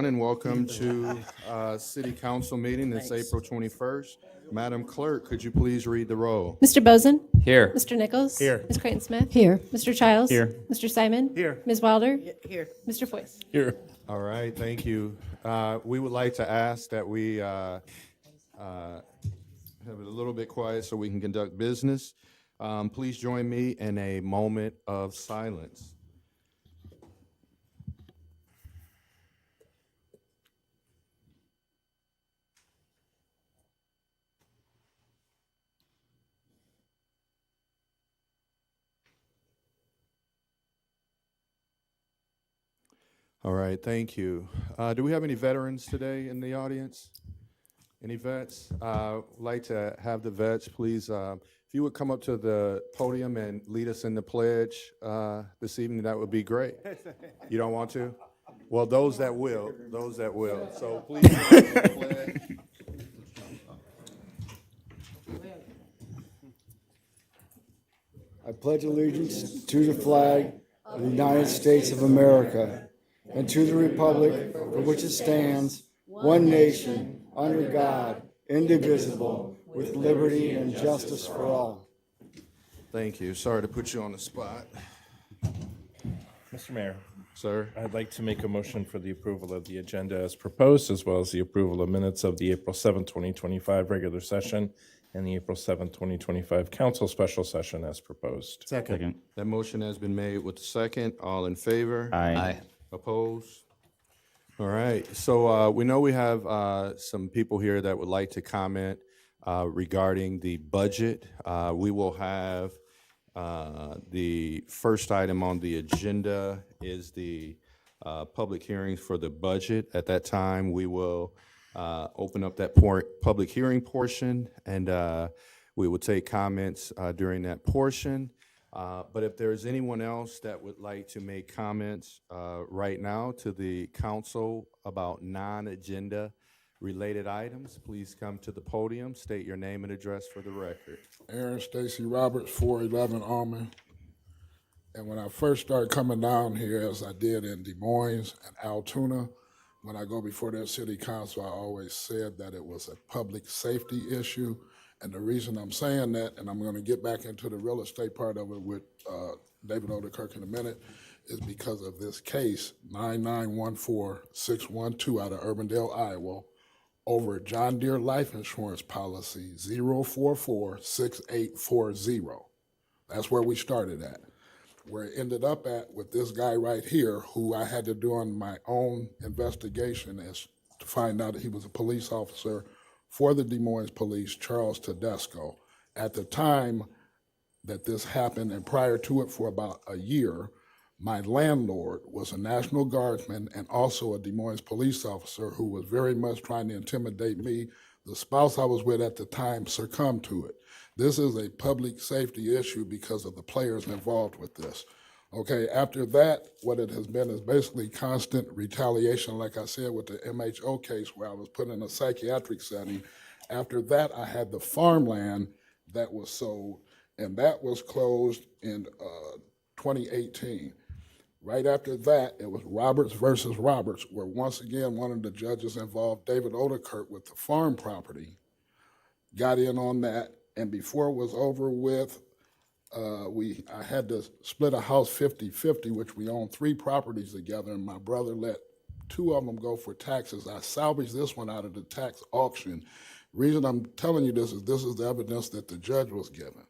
And welcome to City Council meeting this April 21st. Madam Clerk, could you please read the roll? Mr. Bozen? Here. Mr. Nichols? Here. Ms. Creighton-Smith? Here. Mr. Childs? Here. Mr. Simon? Here. Ms. Wilder? Here. Mr. Foyce? Here. All right, thank you. We would like to ask that we have it a little bit quiet so we can conduct business. Please join me in a moment of silence. All right, thank you. Do we have any veterans today in the audience? Any vets? I'd like to have the vets, please, if you would come up to the podium and lead us in the pledge this evening, that would be great. You don't want to? Well, those that will. So please lead us in the pledge. I pledge allegiance to the flag of the United States of America and to the republic for which it stands, one nation, under God, indivisible, with liberty and justice for all. Thank you. Sorry to put you on the spot. Mr. Mayor, Sir? I'd like to make a motion for the approval of the agenda as proposed, as well as the approval of minutes of the April 7, 2025 regular session and the April 7, 2025 council special session as proposed. Second. That motion has been made with the second. All in favor? Aye. Opposed? All right, so we know we have some people here that would like to comment regarding the budget. We will have the first item on the agenda is the public hearings for the budget. At that time, we will open up that public hearing portion, and we will take comments during that portion. But if there's anyone else that would like to make comments right now to the council about non-agenda related items, please come to the podium, state your name and address for the record. Aaron Stacy Roberts, 411 Almond. And when I first started coming down here, as I did in Des Moines and Altoona, when I go before their city council, I always said that it was a public safety issue. And the reason I'm saying that, and I'm going to get back into the real estate part of it with David Odekirk in a minute, is because of this case, 9914612 out of Urbandale, Iowa, over John Deere life insurance policy 0446840. That's where we started at. Where it ended up at with this guy right here, who I had to do on my own investigation is to find out that he was a police officer for the Des Moines Police, Charles Tedesco. At the time that this happened, and prior to it for about a year, my landlord was a National Guardsman and also a Des Moines police officer who was very much trying to intimidate me. The spouse I was with at the time succumbed to it. This is a public safety issue because of the players involved with this. Okay, after that, what it has been is basically constant retaliation, like I said, with the MHO case where I was put in a psychiatric setting. After that, I had the farmland that was sold, and that was closed in 2018. Right after that, it was Roberts versus Roberts, where once again, one of the judges involved, David Odekirk, with the farm property, got in on that, and before it was over with, I had to split a house 50-50, which we own 3 properties together, and my brother let 2 of them go for taxes. I salvaged this one out of the tax auction. Reason I'm telling you this is the evidence that the judge was given.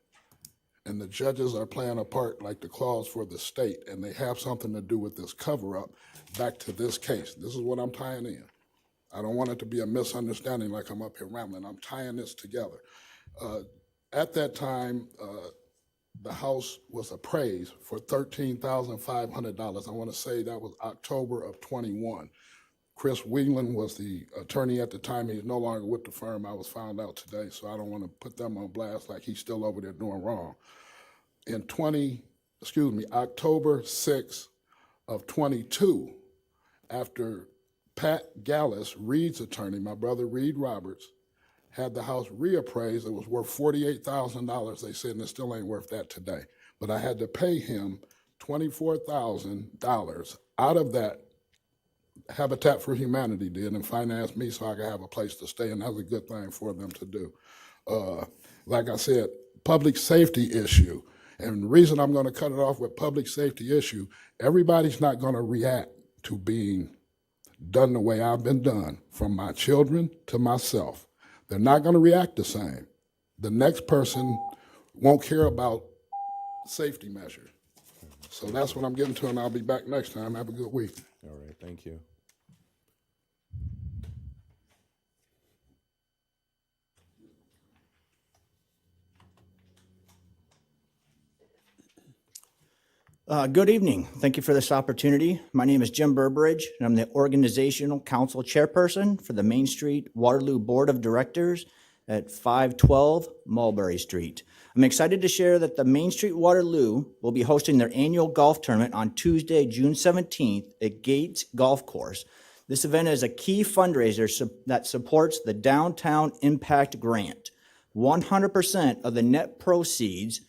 And the judges are playing a part like the clause for the state, and they have something to do with this cover-up back to this case. This is what I'm tying in. I don't want it to be a misunderstanding like I'm up here rambling. I'm tying this together. At that time, the house was appraised for $13,500. I want to say that was October of 21. Chris Whelan was the attorney at the time. He's no longer with the firm. I was found out today, so I don't want to put them on blast like he's still over there doing wrong. In October 6 of 22, after Pat Gallus, Reed's attorney, my brother Reed Roberts, had the house reappraised. It was worth $48,000, they said, and it still ain't worth that today. But I had to pay him $24,000 out of that Habitat for Humanity did and financed me so I could have a place to stay, and that was a good thing for them to do. Like I said, public safety issue. And the reason I'm gonna cut it off with public safety issue, everybody's not gonna react to being done the way I've been done, from my children to myself. They're not gonna react the same. The next person won't care about safety measures. So that's what I'm getting to, and I'll be back next time. Have a good week. All right, thank you. Good evening. Thank you for this opportunity. My name is Jim Burbridge, and I'm the Organizational Council Chairperson for the Main Street Waterloo Board of Directors at 512 Mulberry Street. I'm excited to share that the Main Street Waterloo will be hosting their annual golf tournament on Tuesday, June 17th at Gates Golf Course. This event is a key fundraiser that supports the Downtown Impact Grant. 100% of the net proceeds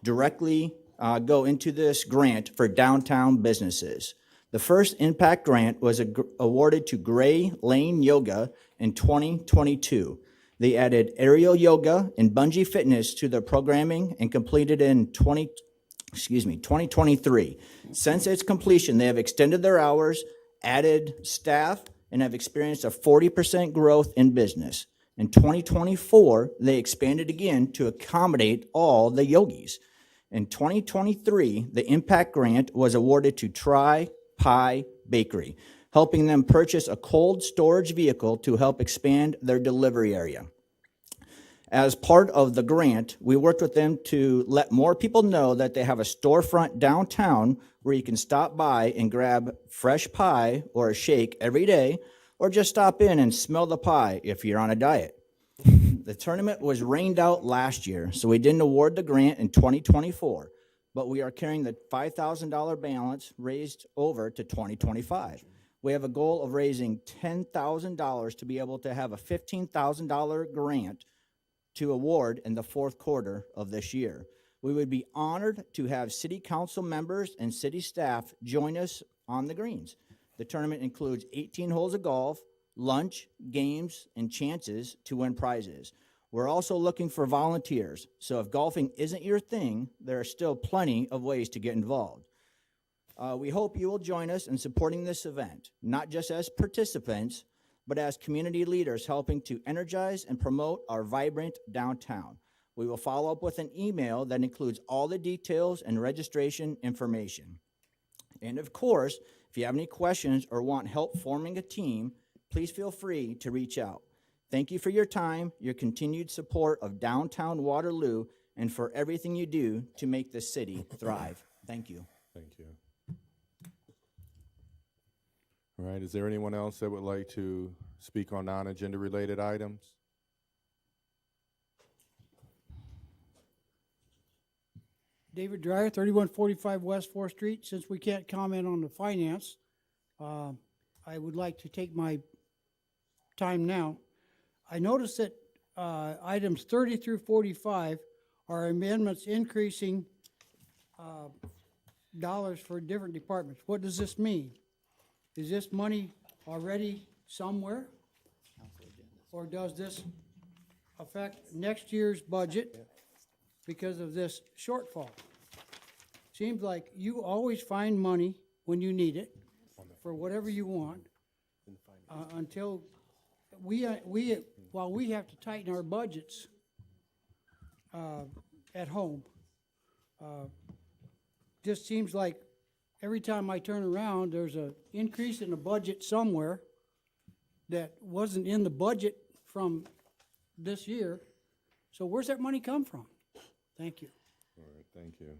directly go into this grant for downtown businesses. The first impact grant was awarded to Gray Lane Yoga in 2022. They added aerial yoga and bungee fitness to their programming and completed in 2023. Since its completion, they have extended their hours, added staff, and have experienced a 40% growth in business. In 2024, they expanded again to accommodate all the yogis. In 2023, the impact grant was awarded to Tri Pie Bakery, helping them purchase a cold storage vehicle to help expand their delivery area. As part of the grant, we worked with them to let more people know that they have a storefront downtown where you can stop by and grab fresh pie or a shake every day, or just stop in and smell the pie if you're on a diet. The tournament was rained out last year, so we didn't award the grant in 2024, but we are carrying the $5,000 balance raised over to 2025. We have a goal of raising $10,000 to be able to have a $15,000 grant to award in the fourth quarter of this year. We would be honored to have city council members and city staff join us on the greens. The tournament includes 18 holes of golf, lunch, games, and chances to win prizes. We're also looking for volunteers, so if golfing isn't your thing, there are still plenty of ways to get involved. We hope you will join us in supporting this event, not just as participants, but as community leaders helping to energize and promote our vibrant downtown. We will follow up with an email that includes all the details and registration information. And of course, if you have any questions or want help forming a team, please feel free to reach out. Thank you for your time, your continued support of downtown Waterloo, and for everything you do to make this city thrive. Thank you. Thank you. All right, is there anyone else that would like to speak on non-agenda related items? David Dreyer, 3145 West 4th Street. Since we can't comment on the finance, I would like to take my time now. I noticed that items 30 through 45 are amendments increasing dollars for different departments. What does this mean? Is this money already somewhere? Or does this affect next year's budget because of this shortfall? Seems like you always find money when you need it for whatever you want until while we have to tighten our budgets at home. Just seems like every time I turn around, there's an increase in the budget somewhere that wasn't in the budget from this year. So where's that money come from? Thank you. All right, thank you.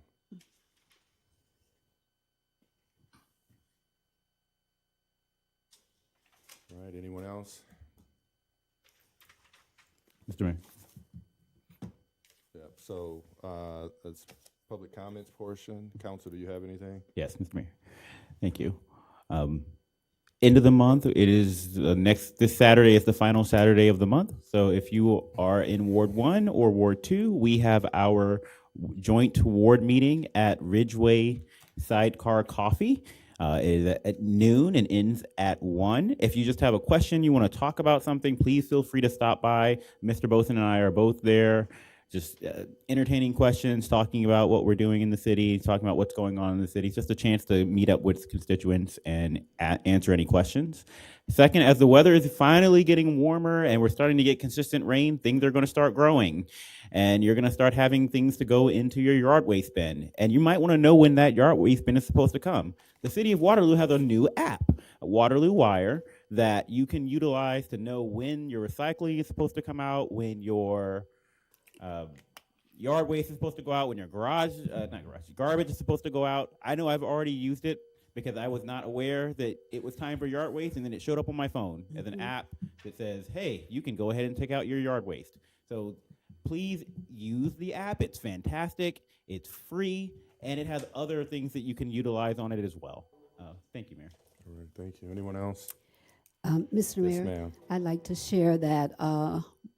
All right, anyone else? Mr. Mayor. Yeah, so that's public comments portion. Council, do you have anything? Yes, Mr. Mayor. Thank you. End of the month, it is this Saturday is the final Saturday of the month. So if you are in Ward 1 or Ward 2, we have our joint ward meeting at Ridgeway Sidecar Coffee. It is at noon and ends at 1. If you just have a question, you want to talk about something, please feel free to stop by. Mr. Boson and I are both there, just entertaining questions, talking about what we're doing in the city, talking about what's going on in the city. It's just a chance to meet up with constituents and answer any questions. Second, as the weather is finally getting warmer and we're starting to get consistent rain, things are going to start growing. And you're going to start having things to go into your yard waste bin. And you might want to know when that yard waste bin is supposed to come. The city of Waterloo has a new app, a Waterloo Wire, that you can utilize to know when your recycling is supposed to come out, when your yard waste is supposed to go out, when your garbage is supposed to go out. I know I've already used it because I was not aware that it was time for yard waste, and then it showed up on my phone as an app that says, hey, you can go ahead and take out your yard waste. So please use the app. It's fantastic, it's free, and it has other things that you can utilize on it as well. Thank you, Mayor. All right, thank you. Anyone else? Mr. Yes, Mayor, ma'am. I'd like to share that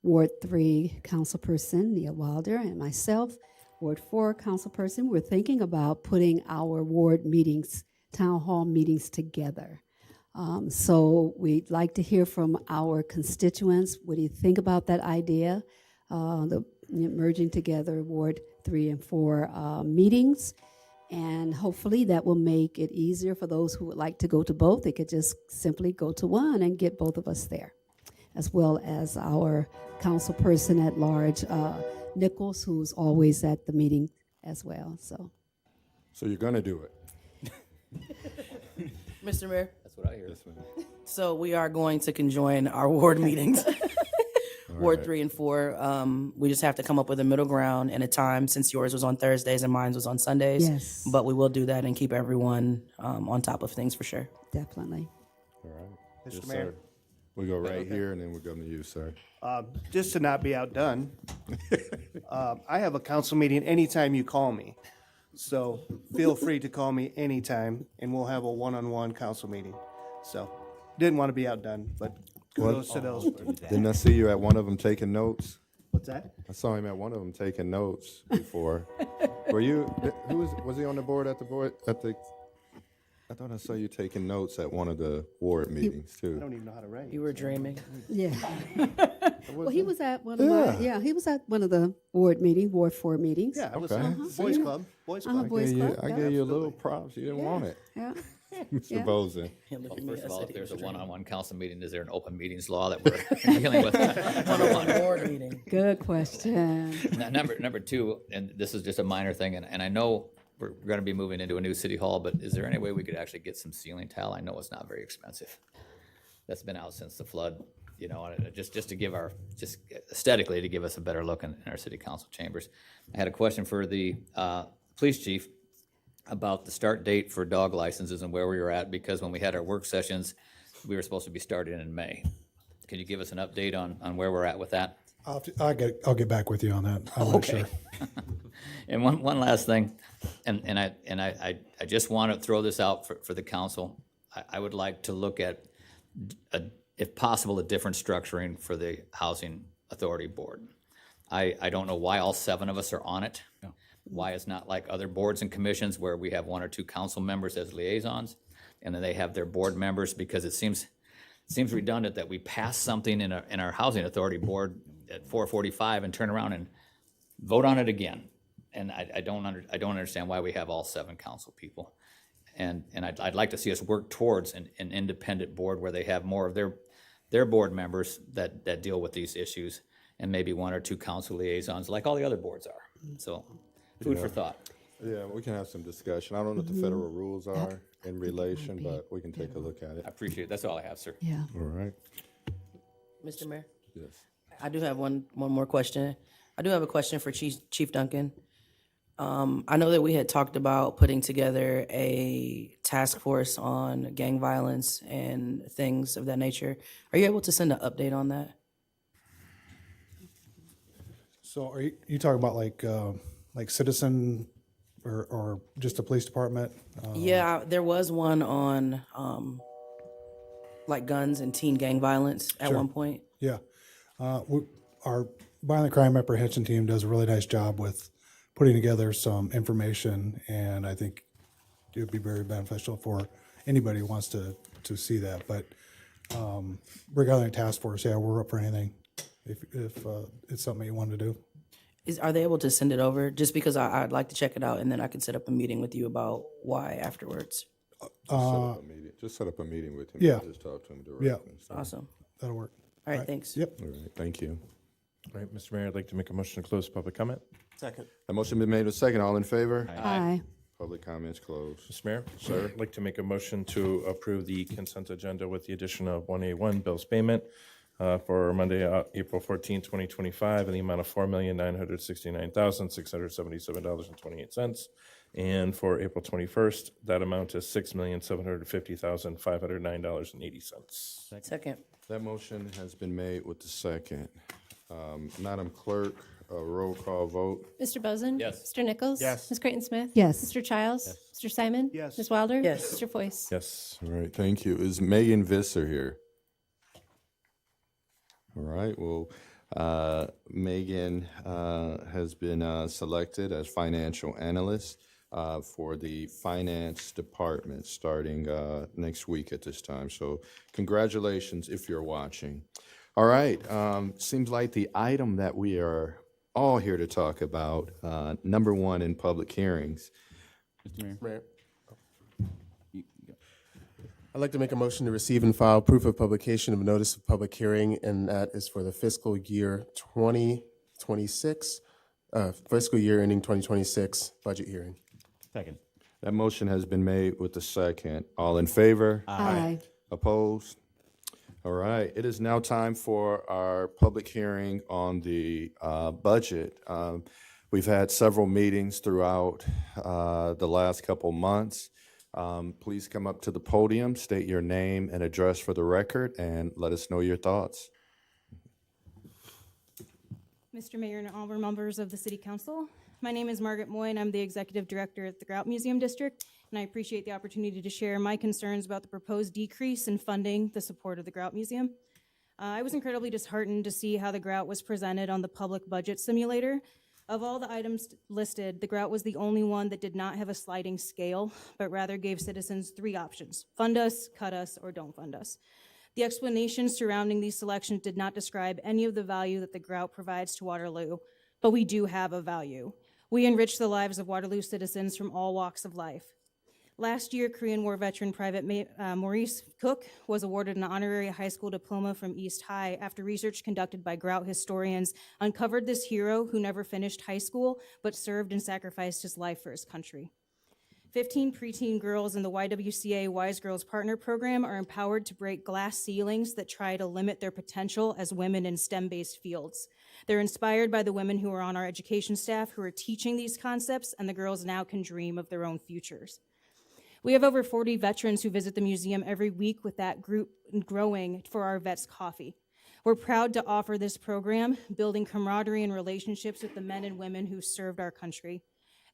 Ward 3 Councilperson Nia Wilder and myself, Ward 4 Councilperson, we're thinking about putting our ward meetings, town hall meetings together. So we'd like to hear from our constituents. What do you think about that idea? The merging together Ward 3 and 4 meetings. And hopefully that will make it easier for those who would like to go to both. They could just simply go to one and get both of us there, as well as our council person at large, Nichols, who's always at the meeting as well. So So you're going to do it? Mr. Mayor, That's what I hear. Yes, ma'am. so we are going to conjoin our ward meetings, Ward right. 3 and 4. We just have to come up with a middle ground and a time, since yours was on Thursdays and mine was on Sundays. Yes. But we will do that and keep everyone on top of things for sure. definitely. All right. Mr. Yes, Mayor? sir. We go right here, and then we'll go to you, sir. Just to not be outdone, I have a council meeting anytime you call me. So feel free to call me anytime, and we'll have a one-on-one council meeting. So, didn't want to be outdone, but kudos to those. Didn't I see you at one of them taking notes? What's that? I saw him at one of them taking notes before. Were you, who was he on the board? I thought I saw you taking notes at one of the ward meetings, I too. don't even know how to write. You were dreaming. Yeah. Well, he was at one of he was at one of the ward 4 meetings. Yeah, I was Okay. Boys Club. Boys Club. Boys Club. I gave you a little props. You didn't want it, Yeah. Mr. Yeah. Boson. Well, first of all, if there's a one-on-one council meeting, is there an open meetings law that we're dealing with? One-on-one board meeting. Good question. Now, number two, and this is just a minor thing, and I know we're going to be moving into a new city hall, but is there any way we could actually get some ceiling tile? I know it's not very expensive. That's been out since the flood, you know, and just to give just aesthetically, to give us a better look in our city council chambers. I had a question for the police chief about the start date for dog licenses and where we were at, because when we had our work sessions, we were supposed to be starting in May. Can you give us an update on where we're at with that? I'll get back with you on that. I'm not sure. And one last thing, and I just want to throw this out for the council. I would like to look at, if possible, a different structuring for the Housing Authority Board. I don't know why all 7 of us are on it. Why it's not like other boards and commissions where we have 1 or 2 council members as liaisons, and then they have their board members, because it seems redundant that we pass something in our Housing Authority Board at 4:45 and turn around and vote on it again. And I don't understand why we have all 7 council people. And I'd like to see us work towards an independent board where they have more of their board members that deal with these issues, and maybe 1 or 2 council liaisons, like all the other boards are. So, food for thought. Yeah, we can have some discussion. I don't know what the federal rules are in relation, but we can take a look at it. I appreciate it. That's all I have, sir. Yeah. All right. Mr. Mayor, Yes. I do have one more question. I do have a question for Chief Duncan. I know that we had talked about putting together a task force on gang violence and things of that nature. Are you able to send an update on that? So are you talking about like citizen or just the police department? Yeah, there was one on like guns and teen gang violence at one point. Yeah. Our violent crime apprehension team does a really nice job with putting together some information, and I think it would be very beneficial for anybody wants to see that. But regarding task force, yeah, we're up for anything if it's something you want to do. Are they able to send it over? Just because I'd like to check it out, and then I can set up a meeting with you about why afterwards. Just set up a meeting with him. Yeah. Just talk to him directly. Yeah. Awesome. That'll work. All right, thanks. Yep. All right, thank you. All right, Mr. Mayor, I'd like to make a motion to close public comment. Second. A motion been made with second. All in favor? Aye. Public comments closed. Mr. Mayor? Sir? I'd like to make a motion to approve the consent agenda with the addition of 1A1 bills payment for Monday, April 14, 2025, in the amount of $4,969,677.28. And for April 21st, that amount is $6,750,509.80. Second. That motion has been made with the second. Madam Clerk, a roll call vote. Mr. Bozen? Yes. Mr. Nichols? Yes. Ms. Creighton Smith? Yes. Mr. Childs? Mr. Simon? Yes. Ms. Wilder? Yes. Mr. Foyce? Yes. All right, thank you. Is Megan Visser here? All right, well, Megan has been selected as financial analyst for the finance department starting next week at this time. So congratulations if you're watching. All right, seems like the item that we are all here to talk about, number one in public hearings. Mr. Mayor. Mayor. I'd like to make a motion to receive and file proof of publication of notice of public hearing, and that is for the fiscal year 2026, fiscal year ending 2026 budget hearing. Second. That motion has been made with the second. All in favor? Aye. Opposed? All right, it is now time for our public hearing on the budget. We've had several meetings throughout the last couple months. Please come up to the podium, state your name and address for the record, and let us know your thoughts. Mr. Mayor and all members of the City Council, my name is Margaret Moy, and I'm the Executive Director at the Grout Museum District, and I appreciate the opportunity to share my concerns about the proposed decrease in funding the support of the Grout Museum. I was incredibly disheartened to see how the Grout was presented on the public budget simulator. Of all the items listed, the Grout was the only one that did not have a sliding scale, but rather gave citizens three options: fund us, cut us, or don't fund us. The explanations surrounding these selections did not describe any of the value that the Grout provides to Waterloo, but we do have a value. We enrich the lives of Waterloo citizens from all walks of life. Last year, Korean War veteran Private Maurice Cook was awarded an honorary high school diploma from East High after research conducted by Grout historians uncovered this hero who never finished high school but served and sacrificed his life for his country. 15 preteen girls in the YWCA Wise Girls Partner Program are empowered to break glass ceilings that try to limit their potential as women in STEM-based fields. They're inspired by the women who are on our education staff who are teaching these concepts, and the girls now can dream of their own futures. We have over 40 veterans who visit the museum every week, with that group growing for our Vets Coffee. We're proud to offer this program, building camaraderie and relationships with the men and women who served our country.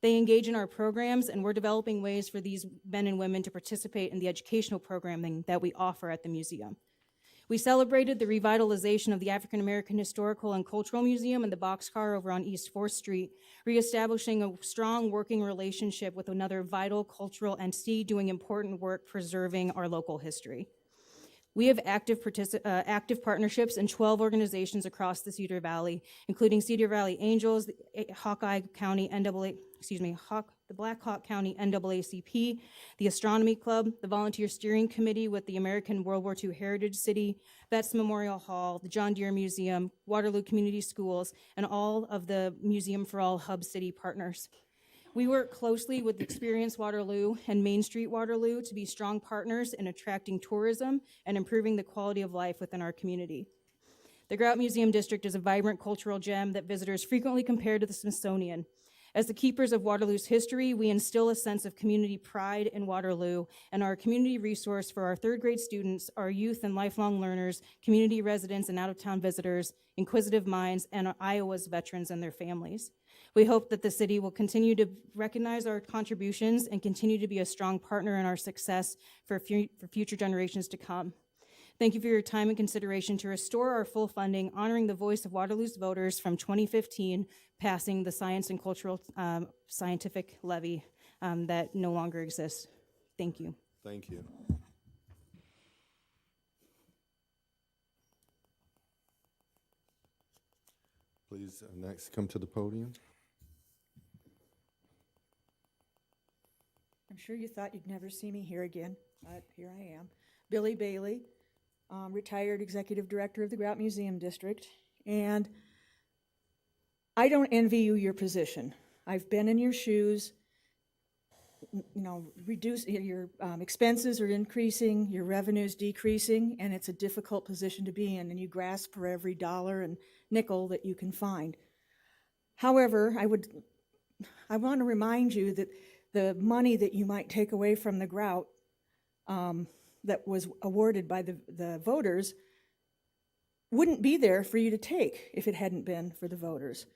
They engage in our programs, and we're developing ways for these men and women to participate in the educational programming that we offer at the museum. We celebrated the revitalization of the African American Historical and Cultural Museum and the Boxcar over on East 4th Street, reestablishing a strong working relationship with another vital cultural entity doing important work preserving our local history. We have active partnerships in 12 organizations across the Cedar Valley, including Cedar Valley Angels, the Black Hawk County NAACP, the Astronomy Club, the Volunteer Steering Committee with the American World War II Heritage City, Vets Memorial Hall, the John Deere Museum, Waterloo Community Schools, and all of the Museum for All Hub City partners. We work closely with Experience Waterloo and Main Street Waterloo to be strong partners in attracting tourism and improving the quality of life within our community. The Grout Museum District is a vibrant cultural gem that visitors frequently compare to the Smithsonian. As the keepers of Waterloo's history, we instill a sense of community pride in Waterloo and are a community resource for our third grade students, our youth and lifelong learners, community residents and out-of-town visitors, inquisitive minds, and Iowa's veterans and their families. We hope that the city will continue to recognize our contributions and continue to be a strong partner in our success for future generations to come. Thank you for your time and consideration to restore our full funding, honoring the voice of Waterloo's voters from 2015, passing the Science and Cultural Scientific Levy that no longer exists. Thank you. Thank you. Please, next, come to the podium. I'm sure you thought you'd never see me here again, but here I am. Billy Bailey, retired executive director of the Grout Museum District, and I don't envy you your position. I've been in your shoes. You know, your expenses are increasing, your revenue's decreasing, and it's a difficult position to be in, and you grasp for every dollar and nickel that you can find. However, I want to remind you that the money that you might take away from the grout that was awarded by the voters wouldn't be there for you to take if it hadn't been for the voters.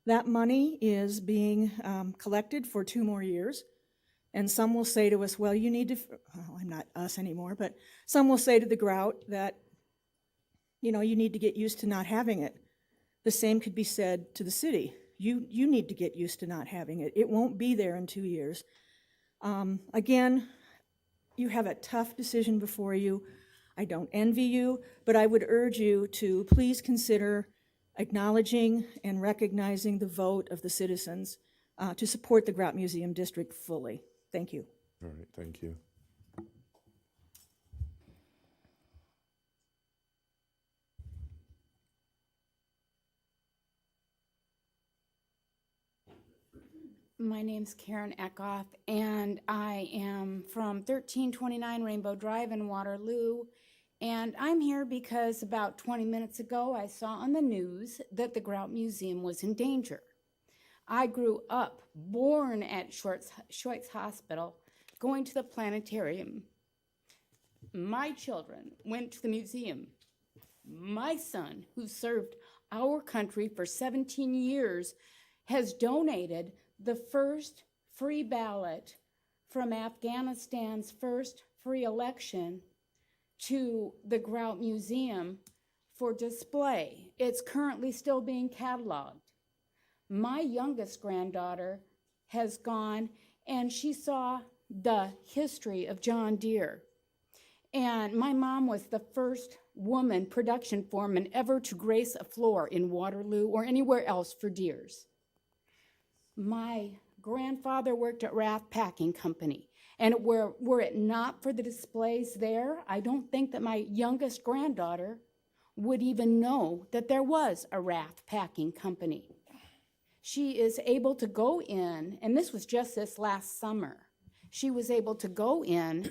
That money is being collected for 2 more years. And some will say to us, well, you need to, well, I'm not us anymore, but some will say to the grout that, you know, you need to get used to not having it. The same could be said to the city. You need to get used to not having it. It won't be there in 2 years. Again, you have a tough decision before you. I don't envy you, but I would urge you to please consider acknowledging and recognizing the vote of the citizens to support the Grout Museum District fully. Thank you. All right, thank you. My name's Karen Eckhoff, and I am from 1329 Rainbow Drive in Waterloo. And I'm here because about 20 minutes ago, I saw on the news that the Grout Museum was in danger. I grew up, born at Schweitz Hospital, going to the planetarium. My children went to the museum. My son, who served our country for 17 years, has donated the first free ballot from Afghanistan's first free election to the Grout Museum for display. It's currently still being cataloged. My youngest granddaughter has gone and she saw the history of John Deere. And my mom was the first woman production foreman ever to grace a floor in Waterloo or anywhere else for Deeres. My grandfather worked at Rath Packing Company, and were it not for the displays there, I don't think that my youngest granddaughter would even know that there was a Rath Packing Company. She is able to go in, and this was just this last summer, she was able to go in,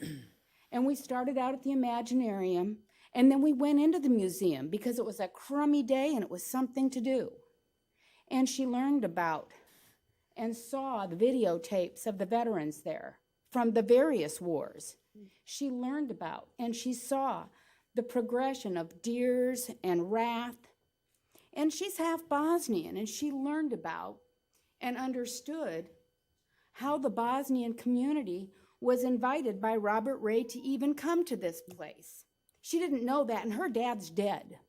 and we started out at the Imaginarium, and then we went into the museum because it was a crummy day and it was something to do. And she learned about and saw the videotapes of the veterans there from the various wars. She learned about and she saw the progression of Deeres and Rath. And she's half Bosnian, and she learned about and understood how the Bosnian community was invited by Robert Ray to even come to this place. She didn't know that, and her dad's dead,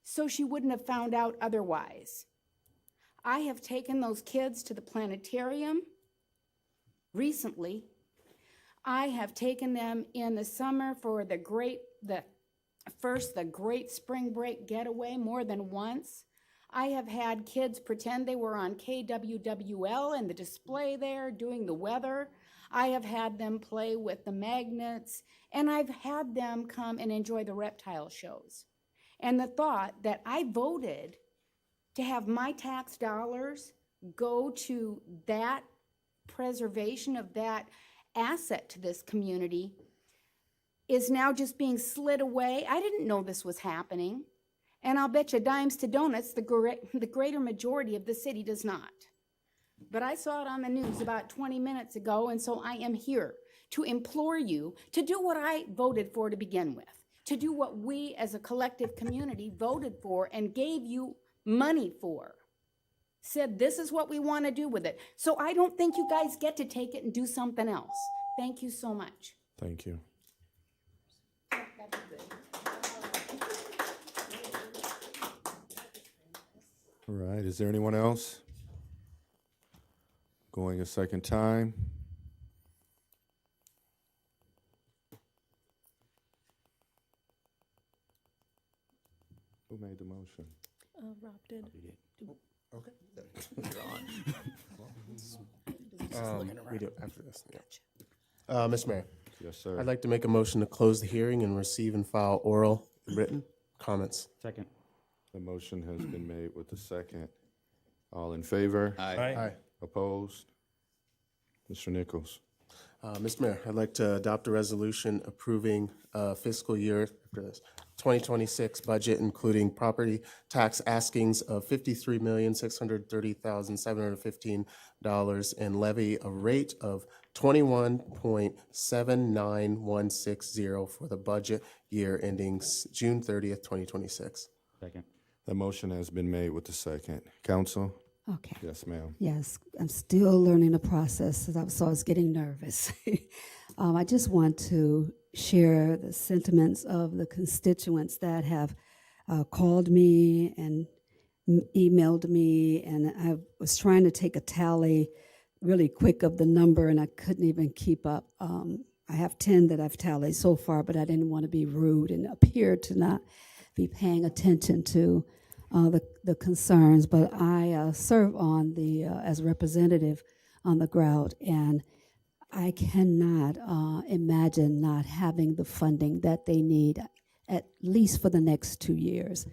so she wouldn't have found out otherwise. I have taken those kids to the planetarium recently. I have taken them in the summer for the great spring break getaway more than once. I have had kids pretend they were on KWWL and the display there doing the weather. I have had them play with the magnets, and I've had them come and enjoy the reptile shows. And the thought that I voted to have my tax dollars go to that preservation of that asset to this community is now just being slid away. I didn't know this was happening. And I'll bet you dimes to donuts, the greater majority of the city does not. But I saw it on the news about 20 minutes ago, and so I am here to implore you to do what I voted for to begin with, to do what we as a collective community voted for and gave you money for. Said this is what we want to do with it. So I don't think you guys get to take it and do something else. Thank you so much. Thank you. All right, is there anyone else? Going a second time. made the motion? Rob did. Okay. We do after this. Yeah. Mr. Mayor, Yes, sir. I'd like to make a motion to close the hearing and receive and file oral and written comments. Second. The motion has been made with the second. All in favor? Aye. Opposed? Mr. Nichols. Mr. Mayor, I'd like to adopt a resolution approving fiscal year 2026 budget, including property tax askings of $53,630,715 and levy a rate of 21.79160 for the budget year ending June 30th, 2026. Second. The motion has been made with the second. Council? Okay. Yes, ma'am. Yes, I'm still learning the process, so I was getting nervous. I just want to share the sentiments of the constituents that have called me and emailed me, and I was trying to take a tally really quick of the number, and I couldn't even keep up. I have 10 that I've tallied so far, but I didn't want to be rude and appear to not be paying attention to the concerns, but I serve on the as representative on the grout, and I cannot imagine not having the funding that they need, at least for the next 2 years.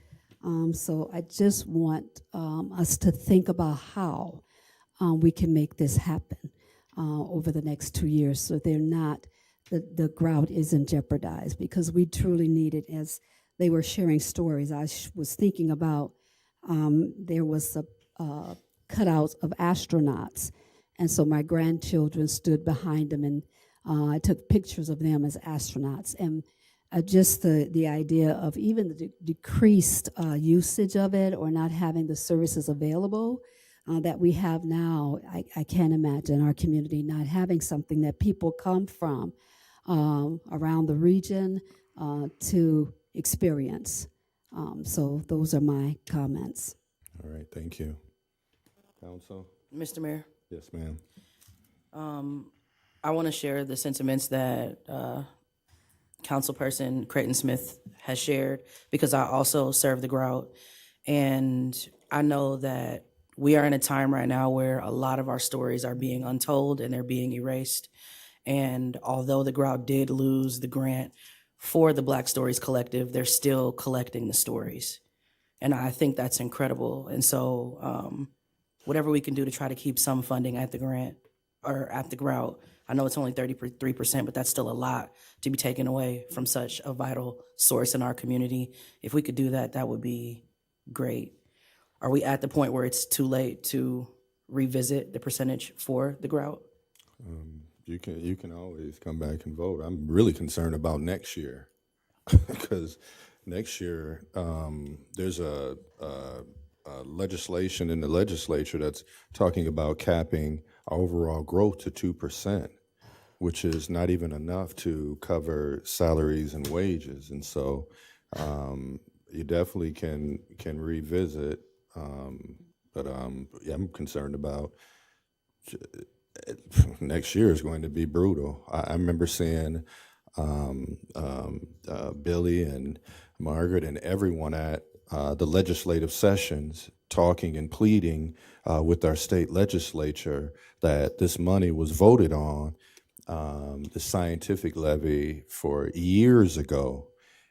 So I just want us to think about how we can make this happen over the next 2 years, so they're not the grout isn't jeopardized, because we truly need it. As they were sharing stories, I was thinking about there was a cutouts of astronauts, and so my grandchildren stood behind them, and I took pictures of them as astronauts. And just the idea of even the decreased usage of it, or not having the services available that we have now, I can't imagine our community not having something that people come from around the region to experience. So those are my comments. All right, thank you. Council? Mr. Mayor, Yes, ma'am. I want to share the sentiments that Councilperson Creighton Smith has shared, because I also serve the grout. And I know that we are in a time right now where a lot of our stories are being untold and they're being erased. And although the grout did lose the grant for the Black Stories Collective, they're still collecting the stories. And I think that's incredible. And so whatever we can do to try to keep some funding at the grant or at the grout, I know it's only 33%, but that's still a lot to be taken away from such a vital source in our community. If we could do that, that would be great. Are we at the point where it's too late to revisit the percentage for the grout? You can always come back and vote. I'm really concerned about next year because next year there's a legislation in the legislature that's talking about capping our overall growth to 2%, which is not even enough to cover salaries and wages. And so you definitely can revisit, but yeah, I'm concerned about next year is going to be brutal. I remember seeing Billy and Margaret and everyone at the legislative sessions talking and pleading with our state legislature that this money was voted on, the scientific levy, for years ago.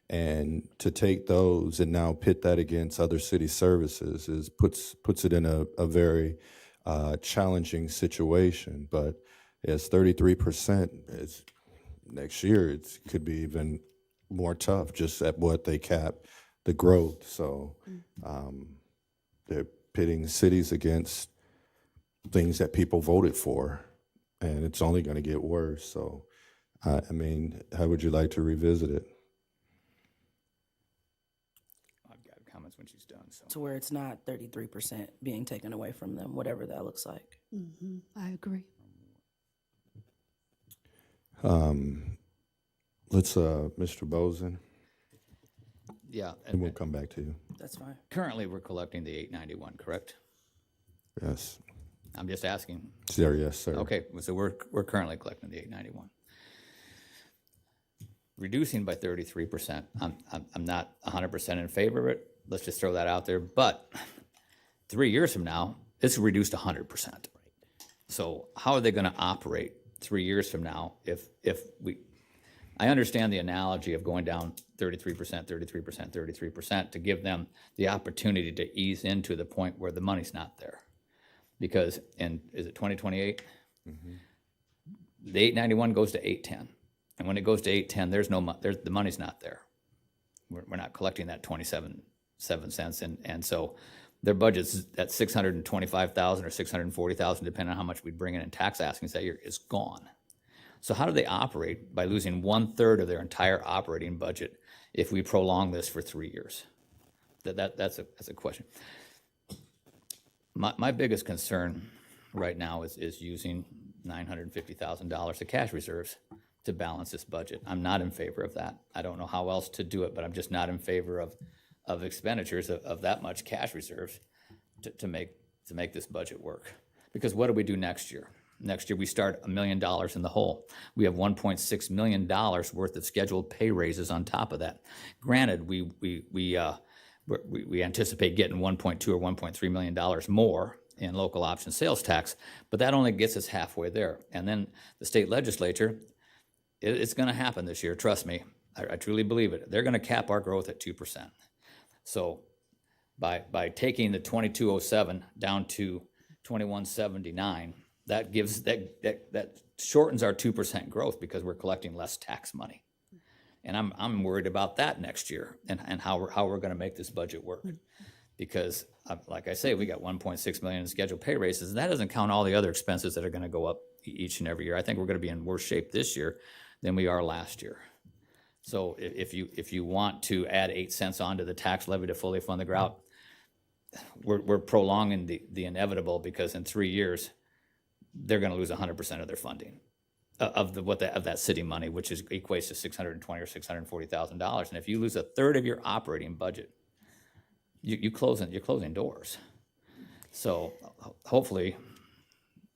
And to take those and now pit that against other city services puts it in a very challenging situation. But as 33% is next year, it could be even more tough just at what they cap the growth. So they're pitting cities against things that people voted for, and it's only going to get worse. So, I mean, how would you like to revisit it? I've got comments when she's done. So To where it's not 33% being taken away from them, whatever that looks like. I agree. Let's, Mr. Bozen, yeah, and we'll come back to you. That's fine. currently we're collecting the 891, correct? Yes. I'm just asking. Sir, yes, sir. Okay, so we're currently collecting the 891. Reducing by 33%, I'm not 100% in favor of it, let's just throw that out there. But 3 years from now, it's reduced 100%. So how are they going to operate 3 years from now if we, I understand the analogy of going down 33%, 33%, 33% to give them the opportunity to ease into the point where the money's not there. Because is it 2028? The 891 goes to 810. And when it goes to 810, the money's not there. We're not collecting that 27 cents. And so their budget's at $625,000 or $640,000, depending on how much we bring in tax askings that year, is gone. So how do they operate by losing 1/3 of their entire operating budget if we prolong this for 3 years? That's a question. My biggest concern right now is using $950,000 of cash reserves to balance this budget. I'm not in favor of that. I don't know how else to do it, but I'm just not in favor of expenditures of that much cash reserves to make this budget work. Because what do we do next year? Next year, we start $1 million in the hole. We have $1.6 million worth of scheduled pay raises on top of that. Granted, we anticipate getting $1.2 or $1.3 million more in local option sales tax, but that only gets us halfway there. And then the state legislature, it's going to happen this year. Trust me, I truly believe it. They're going to cap our growth at 2%. So by taking the 2207 down to 2179, that gives that shortens our 2% growth because we're collecting less tax money. And I'm worried about that next year and how we're going to make this budget work. Because like I say, we got 1.6 million in scheduled pay raises, and that doesn't count all the other expenses that are going to go up each and every year. I think we're going to be in worse shape this year than we are last year. So if you want to add 8 cents onto the tax levy to fully fund the grout, we're prolonging the inevitable, because in 3 years they're going to lose 100% of their funding of that city money, which equates to $620,000 or $640,000. And if you lose 1/3 of your operating budget, you're closing doors. So hopefully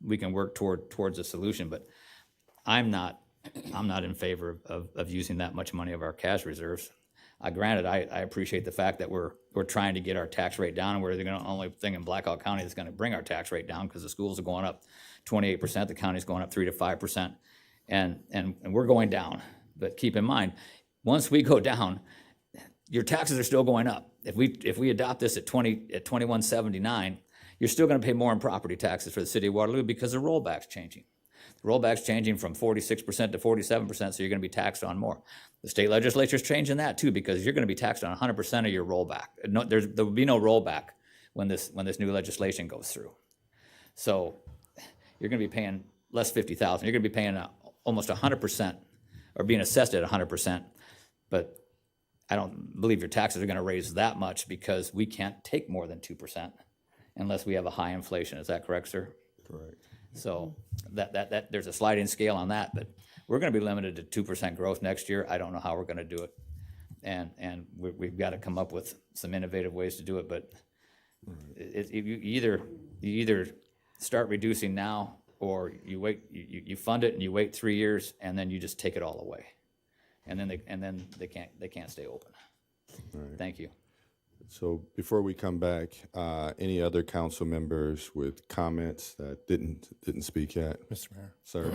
we can work towards a solution. But I'm not in favor of using that much money of our cash reserves. Granted, I appreciate the fact that we're trying to get our tax rate down, and we're the only thing in Blackhawk County that's going to bring our tax rate down, because the schools are going up 28%, the county's going up 3 to 5%, and we're going down. But keep in mind, once we go down, your taxes are still going up. If we adopt this at 2179, you're still going to pay more in property taxes for the city of Waterloo, because the rollback's changing. The rollback's changing from 46% to 47%, so you're going to be taxed on more. The state legislature's changing that too, because you're going to be taxed on 100% of your rollback. There will be no rollback when this new legislation goes through. So you're going to be paying less $50,000. You're going to be paying almost 100%, or being assessed at 100%. But I don't believe your taxes are going to raise that much, because we can't take more than 2% unless we have a high inflation. Is that correct, sir? Correct. So that there's a sliding scale on that, but we're going to be limited to 2% growth next year. I don't know how we're going to do it, and we've got to come up with some innovative ways to do it. But you either start reducing now, or you wait. You fund it and you wait 3 years, and then you just take it all away, and then they can't stay open. Right. Thank you. So before we come back, any other council members with comments that didn't speak yet? Mr. Mayor. Sir.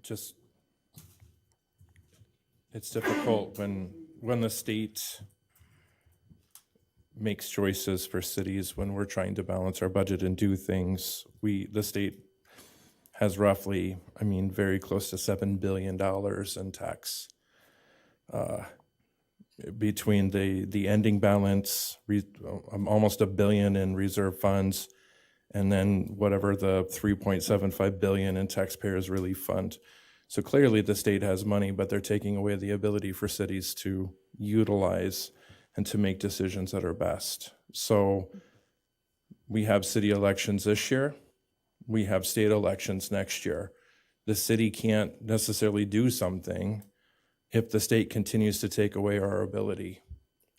Just, it's difficult when the state makes choices for cities when we're trying to balance our budget and do things. The state has roughly, very close to $7 billion in tax. Between the ending balance, almost $1 billion in reserve funds, and then whatever the $3.75 billion in taxpayers relief fund. So clearly the state has money, but they're taking away the ability for cities to utilize and to make decisions that are best. So we have city elections this year. We have state elections next year. The city can't necessarily do something if the state continues to take away our ability,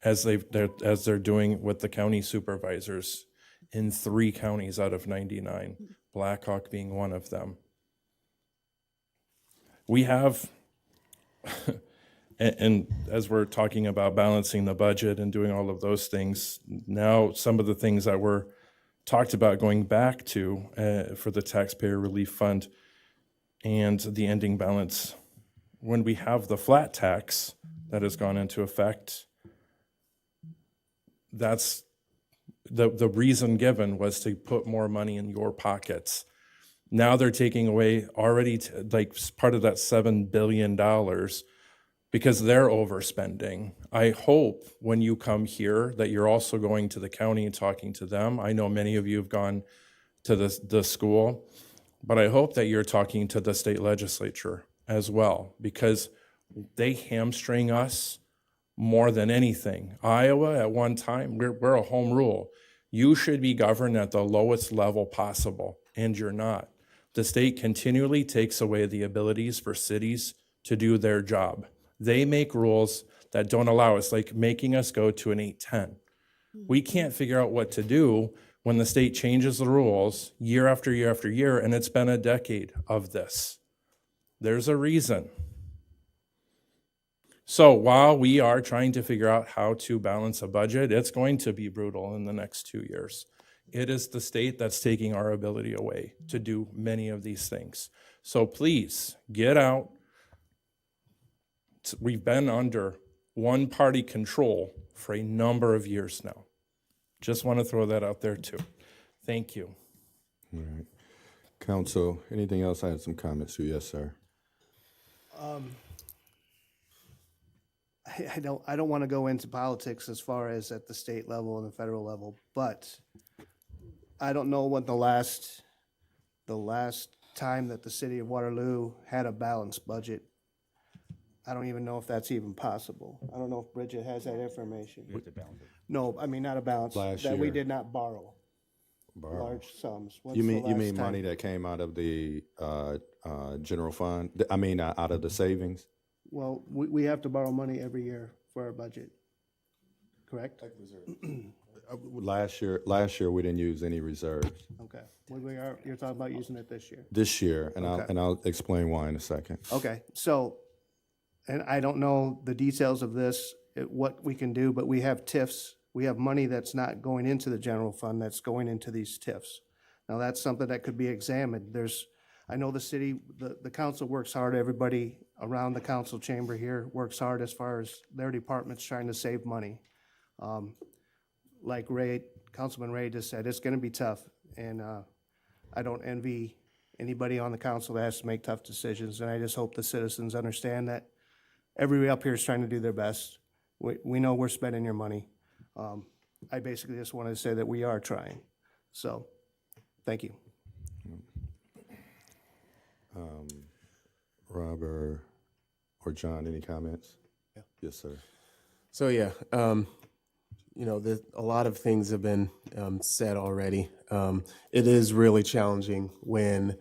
as they're doing with the county supervisors in 3 counties out of 99, Blackhawk being one of them. We have And as we're talking about balancing the budget and doing all of those things, now some of the things that were talked about going back to for the taxpayer relief fund and the ending balance, when we have the flat tax that has gone into effect, that's the reason given was to put more money in your pockets. Now they're taking away already like part of that $7 billion because they're overspending. I hope when you come here that you're also going to the county and talking to them. I know many of you have gone to the school, but I hope that you're talking to the state legislature as well, because they hamstring us more than anything. Iowa, at one time, we're a home rule. You should be governed at the lowest level possible, and you're not. The state continually takes away the abilities for cities to do their job. They make rules that don't allow us, like making us go to an 810. We can't figure out what to do when the state changes the rules year after year after year, and it's been a decade of this. There's a reason. So while we are trying to figure out how to balance a budget, it's going to be brutal in the next 2 years. It is the state that's taking our ability away to do many of these things. So please get out. We've been under one-party control for a number of years now. Just want to throw that out there too. Thank you. All right. Council, anything else? I had some comments too. Yes, sir. I don't want to go into politics as far as at the state level and the federal level, but I don't know what the last time that the city of Waterloo had a balanced budget. I don't even know if that's even possible. I don't know if Bridget has that information. No, I mean, not a balance. Last that we year. did not borrow large sums. When's You the mean last time? money that came out of the general fund? I mean, out of the savings? Well, we have to borrow money every year for our budget, correct? Last year, we didn't use any reserves. Okay. You're talking about using it this year? This year, and Okay. I'll explain why in a second. Okay, so, and I don't know the details of this, what we can do, but we have TIFs. We have money that's not going into the general fund, that's going into these TIFs. Now, that's something that could be examined. I know the city, the council works hard, everybody around the council chamber here works hard as far as their departments trying to save money. Like Councilman Ray just said, it's gonna be tough, and I don't envy anybody on the council that has to make tough decisions, and I just hope the citizens understand that everybody up here is trying to do their best. We know we're spending your money. I basically just wanted to say that we are trying, so, thank you. Robert or John, any comments? Yeah. Yes, sir. So yeah, a lot of things have been said already. It is really challenging when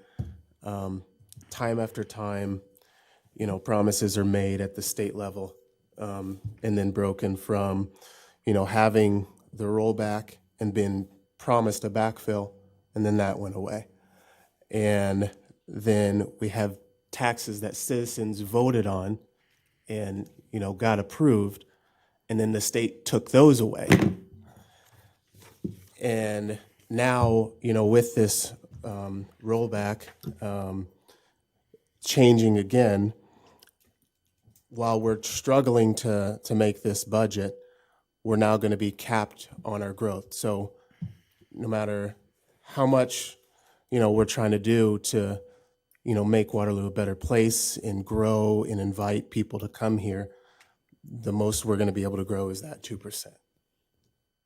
time after time, promises are made at the state level and then broken from, having the rollback and been promised a backfill, and then that went away. And then we have taxes that citizens voted on and, got approved, and then the state took those away. And now, with this rollback changing again, while we're struggling to make this budget, we're now going to be capped on our growth. So no matter how much, we're trying to do to, make Waterloo a better place and grow and invite people to come here, the most we're going to be able to grow is that 2%.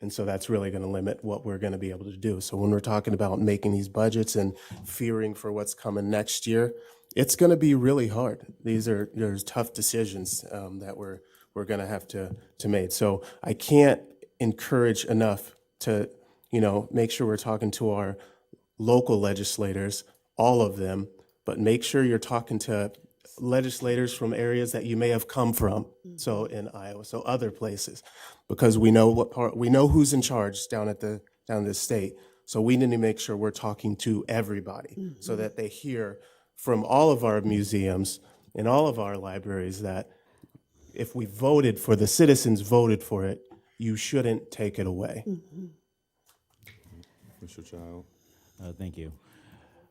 And so that's really going to limit what we're going to be able to do. So when we're talking about making these budgets and fearing for what's coming next year, it's going to be really hard. There's tough decisions that we're going to have to make. So I can't encourage enough to, make sure we're talking to our local legislators, all of them, but make sure you're talking to legislators from areas that you may have come from, so in Iowa, so other places, because we know who's in charge down at the state. So we need to make sure we're talking to everybody so that they hear from all of our museums and all of our libraries that if we voted for, the citizens voted for it, you shouldn't take it away. Mr. Child. Thank you.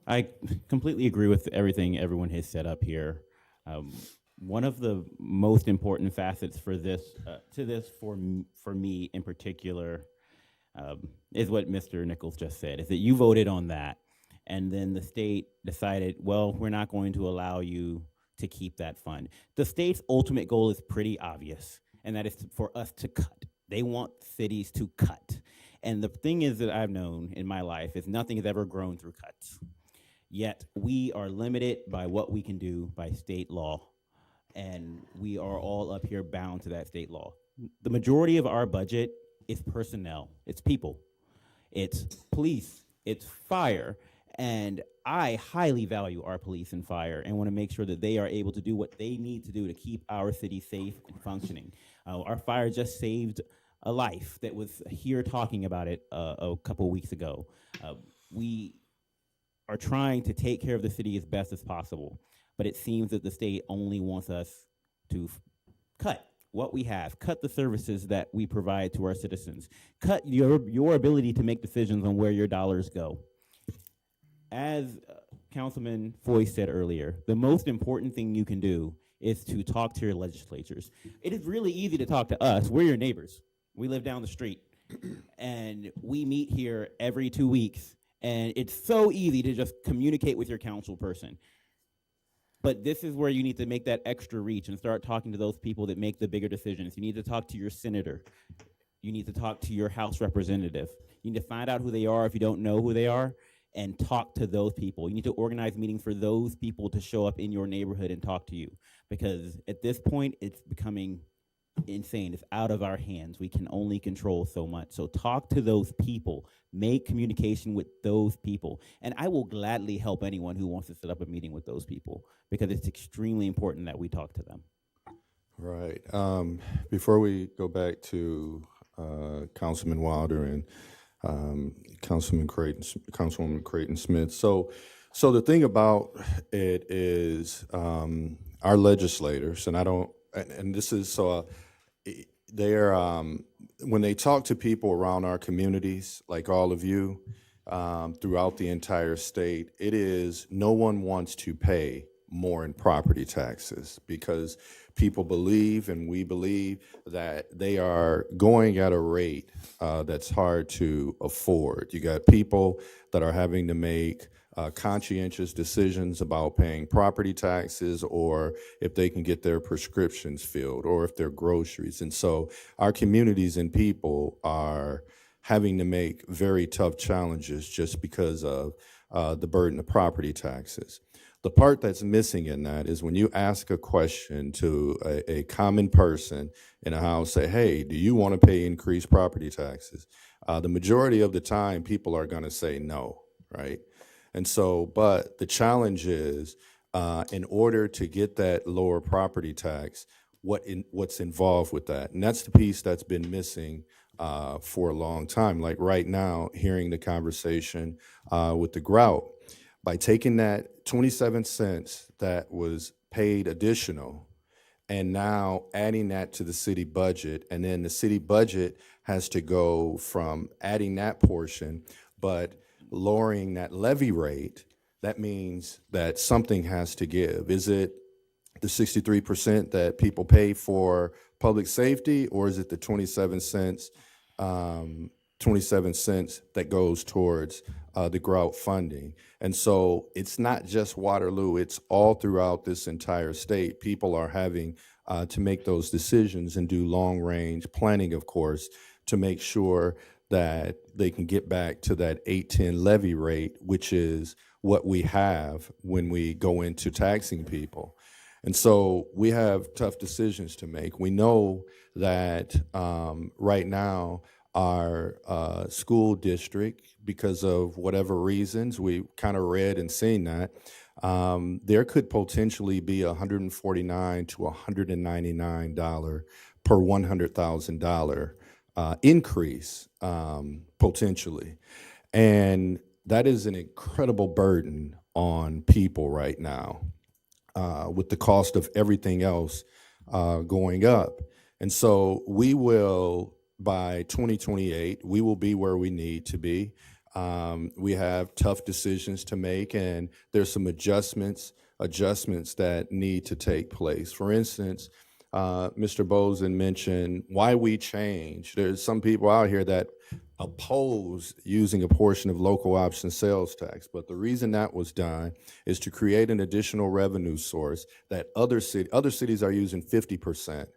I completely agree with everything everyone has set up here. One of the most important facets for this, for me in particular, is what Mr. Nichols just said, is that you voted on that, and then the state decided, well, we're not going to allow you to keep that fund. The state's ultimate goal is pretty obvious, and that is for us to cut. They want cities to cut. And the thing is that I've known in my life is nothing has ever grown through cuts. Yet we are limited by what we can do by state law, and we are all up here bound to that state law. The majority of our budget is personnel, it's people, it's police, it's fire, and I highly value our police and fire and want to make sure that they are able to do what they need to do to keep our city safe and functioning. Our fire just saved a life that was here talking about it a couple weeks ago. We are trying to take care of the city as best as possible, but it seems that the state only wants us to cut what we have, cut the services that we provide to our citizens, cut your ability to make decisions on where your dollars go. As Councilman Foy said earlier, the most important thing you can do is to talk to your legislatures. It is really easy to talk to us. We're your neighbors. We live down the street, and we meet here every 2 weeks, and it's so easy to just communicate with your council person. But this is where you need to make that extra reach and start talking to those people that make the bigger decisions. You need to talk to your senator. You need to talk to your House representative. You need to find out who they are if you don't know who they are, and talk to those people. You need to organize meetings for those people to show up in your neighborhood and talk to you. Because at this point, it's becoming insane. It's out of our hands. We can only control so much. So talk to those people. Make communication with those people. And I will gladly help anyone who wants to set up a meeting with those people, because it's extremely important that we talk to them. Right. Before we go back to Councilman Wilder and Councilwoman Creighton Smith. So the thing about it is our legislators, and I don't, and this is they're when they talk to people around our communities, like all of you, throughout the entire state, it is no one wants to pay more in property taxes, because people believe, and we believe, that they are going at a rate that's hard to afford. You got people that are having to make conscientious decisions about paying property taxes, or if they can get their prescriptions filled, or if they're groceries. And so our communities and people are having to make very tough challenges just because of the burden of property taxes. The part that's missing in that is when you ask a question to a common person in a house, say, hey, do you want to pay increased property taxes? The majority of the time, people are going to say no, right? And so, but the challenge is, in order to get that lower property tax, what's involved with that? And that's the piece that's been missing for a long time. Like right now, hearing the conversation with the grout, by taking that 27 cents that was paid additional and now adding that to the city budget, and then the city budget has to go from adding that portion, but lowering that levy rate, that means that something has to give. Is it the 63% that people pay for public safety, or is it the 27 cents that goes towards the grout funding? And so it's not just Waterloo, it's all throughout this entire state. People are having to make those decisions and do long-range planning, of course, to make sure that they can get back to that 810 levy rate, which is what we have when we go into taxing people. And so we have tough decisions to make. We know that right now, our school district, because of whatever reasons, we kind of read and seen that, there could potentially be $149 to $199 per $100,000 increase, potentially. And that is an incredible burden on people right now, with the cost of everything else going up. And so we will, by 2028, we will be where we need to be. We have tough decisions to make, and there's some adjustments that need to take place. For instance, Mr. Bozen mentioned why we change. There's some people out here that oppose using a portion of local option sales tax, but the reason that was done is to create an additional revenue source that other cities are using 50%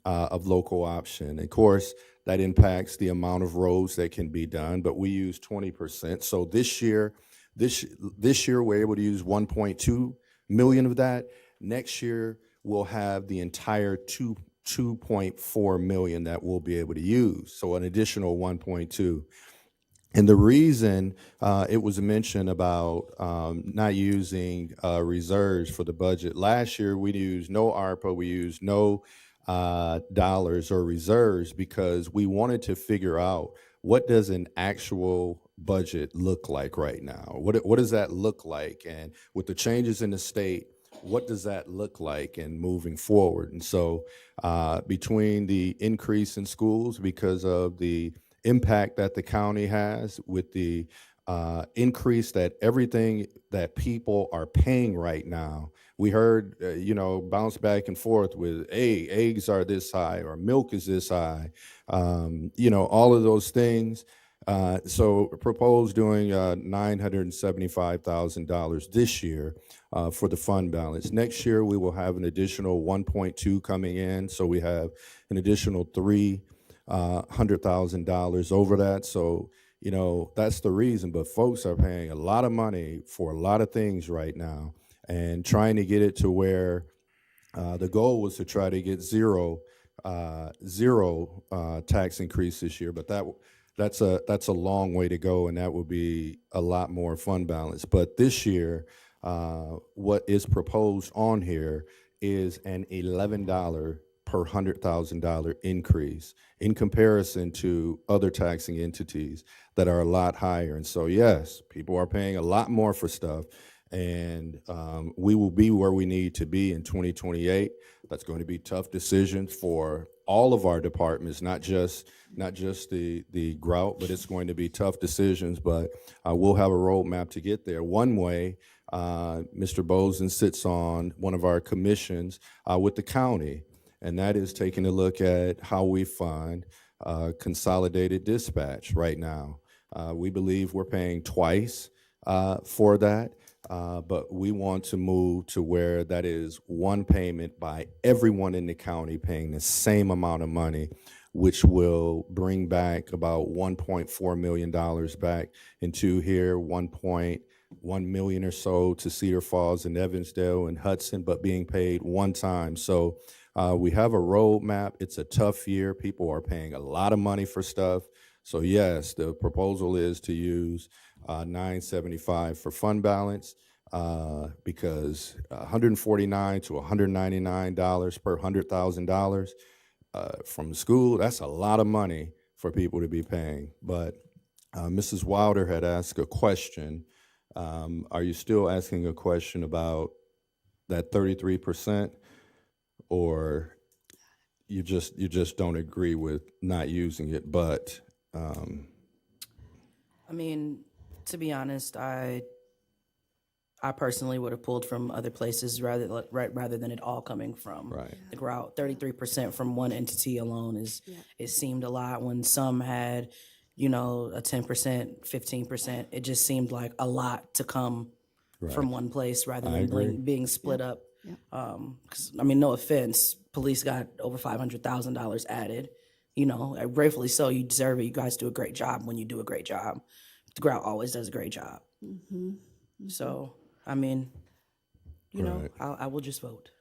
of local option. Of course, that impacts the amount of roads that can be done, but we use 20%. So this year we're able to use 1.2 million of that. Next year, we'll have the entire 2.4 million that we'll be able to use. So an additional 1.2. And the reason it was mentioned about not using reserves for the budget. Last year, we used no ARPA, we used no dollars or reserves because we wanted to figure out what does an actual budget look like right now? What does that look like? And with the changes in the state, what does that look like and moving forward? And so between the increase in schools because of the impact that the county has, with the increase that everything that people are paying right now, we heard, bounce back and forth with, hey, eggs are this high or milk is this high, all of those things. So proposed doing $975,000 this year for the fund balance. Next year, we will have an additional 1.2 coming in. So we have an additional $300,000 over that. So, that's the reason. But folks are paying a lot of money for a lot of things right now and trying to get it to where the goal was to try to get zero tax increase this year. But that's a long way to go, and that will be a lot more fund balance. But this year, what is proposed on here is an $11 per $100,000 increase in comparison to other taxing entities that are a lot higher. And so, yes, people are paying a lot more for stuff, and we will be where we need to be in 2028. That's going to be tough decisions for all of our departments, not just the grout, but it's going to be tough decisions. But we'll have a roadmap to get there. One way, Mr. Bozen sits on one of our commissions with the county, and that is taking a look at how we fund consolidated dispatch right now. We believe we're paying twice for that. But we want to move to where that is one payment by everyone in the county paying the same amount of money, which will bring back about $1.4 million back into here, 1.1 million or so to Cedar Falls and Evansdale and Hudson, but being paid one time. So we have a roadmap. It's a tough year. People are paying a lot of money for stuff. So yes, the proposal is to use $975 for fund balance because $149 to $199 per $100,000 from school, that's a lot of money for people to be paying. But Mrs. Wilder had asked a question. Are you still asking a question about that 33%, or you just don't agree with not using it? But I mean, to be honest, I personally would have pulled from other places rather than it all coming from the grout. 33% from one entity alone it seemed a lot when some had, a 10%, 15%. It just seemed like a lot to come from one place rather than being split up. 'Cause, no offense, police got over $500,000 added. Rightfully so. You deserve it. You guys do a great job when you do a great job. The grout always does a great job. So, I will just vote.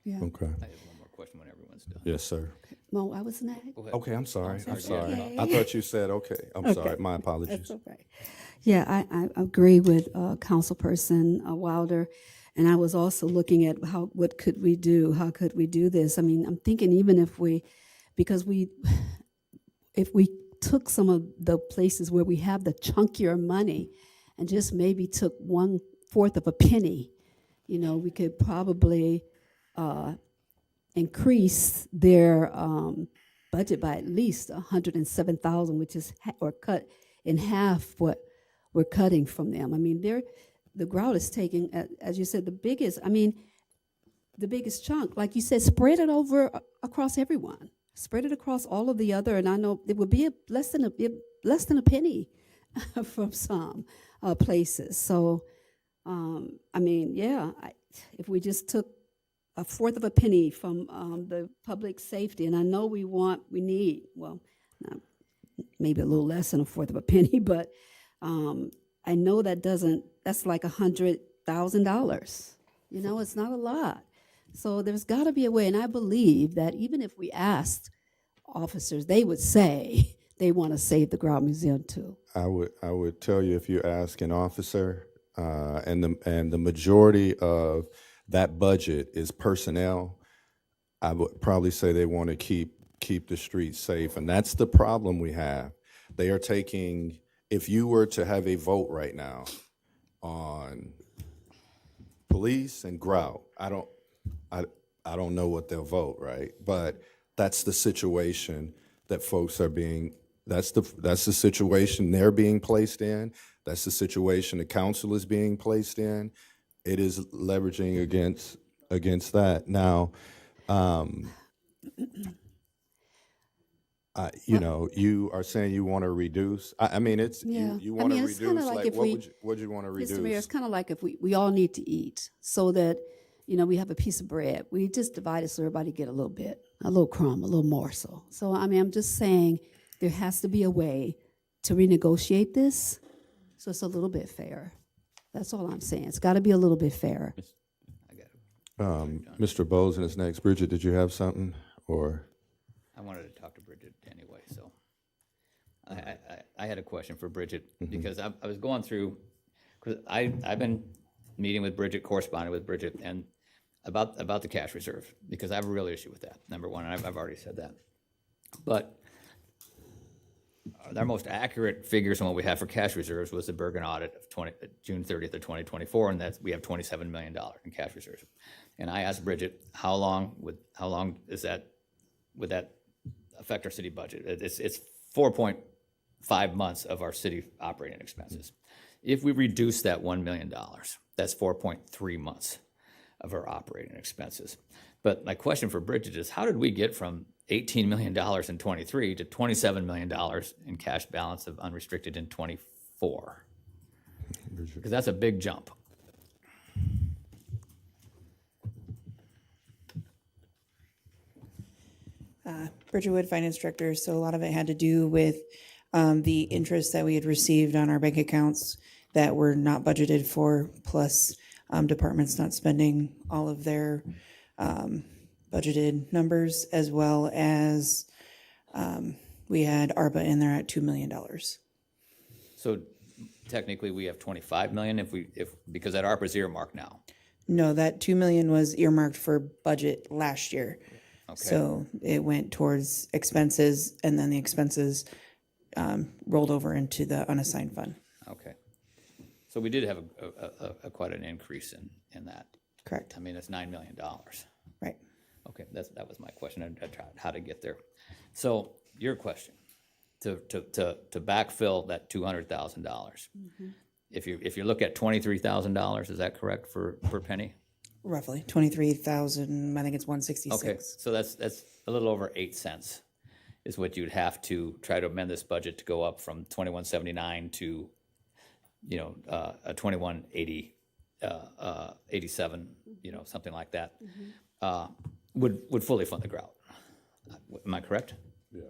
Yeah. okay. I have one more question when everyone's done. Yes, sir. Mo, I was next. Okay, I'm sorry. I'm sorry. Okay. I thought you said okay. I'm sorry. My apologies. That's okay. Yeah, I agree with Councilperson Wilder, and I was also looking at what could we do? How could we do this? I'm thinking even if we took some of the places where we have the chunkier money and just maybe took 1/4 of a penny, we could probably increase their budget by at least 107,000, which is or cut in half what we're cutting from them. I mean, the grout is taking, as you said, the biggest chunk. Like you said, spread it over across everyone. Spread it across all of the other, and I know it would be less than a penny from some places. So, I mean, yeah, if we just took a fourth of a penny from the public safety, and I know we need, well, maybe a little less than a fourth of a penny, but I know that's like $100,000. You know, it's not a lot. So there's got to be a way, and I believe that even if we asked officers, they would say they want to save the Grout Museum too. I would tell you, if you ask an officer, and the majority of that budget is personnel, I would probably say they want to keep the streets safe, and that's the problem we have. They are taking. If you were to have a vote right now on police and grout, I don't know what they'll vote, right? But that's the situation that folks are being. That's the situation they're being placed in. That's the situation the council is being placed in. It is leveraging against that. Now, you are saying you want to reduce. I mean, it's you want to reduce. Like what would you want to reduce? Mr. Mayor, it's kind of like if we all need to eat, so that we have a piece of bread. We just divide it so everybody get a little bit, a little crumb, a little morsel. So I mean, I'm just saying there has to be a way to renegotiate this, so it's a little bit fair. That's all I'm saying. It's got to be a little bit fairer. Mr. Bozen is next. Bridget, did you have something, or? I wanted to talk to Bridget anyway, so I had a question for Bridget, because I was going through, because I've been meeting with Bridget, corresponding with Bridget, and about the cash reserve, because I have a real issue with that, number one, and I've already said that. But our most accurate figures on what we have for cash reserves was the Bergen audit of June 30th of 2024, and we have $27 million in cash reserves. And I asked Bridget, how long would that affect our city budget? It's 4.5 months of our city operating expenses. If we reduce that $1 million, that's 4.3 months of our operating expenses. But my question for Bridget is, how did we get from $18 million in 23 to $27 million in cash balance of unrestricted in 24? Because that's a big jump. Bridget Wood, Finance Director. So a lot of it had to do with the interest that we had received on our bank accounts that were not budgeted for, plus departments not spending all of their budgeted numbers, as well as we had ARPA in there at $2 million. So technically, we have 25 million because that ARPA is earmarked now. No, that 2 million was earmarked for budget last year. Okay. So it went towards expenses, and then the expenses rolled over into the unassigned fund. Okay. So we did have a quite an increase in that. Correct. I mean, it's $9 million. Right. Okay, that was my question. I tried how to get there. So your question, to backfill that $200,000, if you look at $23,000, is that correct per penny? Roughly 23,000. I think it's 166. Okay, so that's a little over 8 cents is what you'd have to try to amend this budget to go up from 2179 to a 2180, 87, something like that. Would fully fund the grout. Am I correct? Yeah,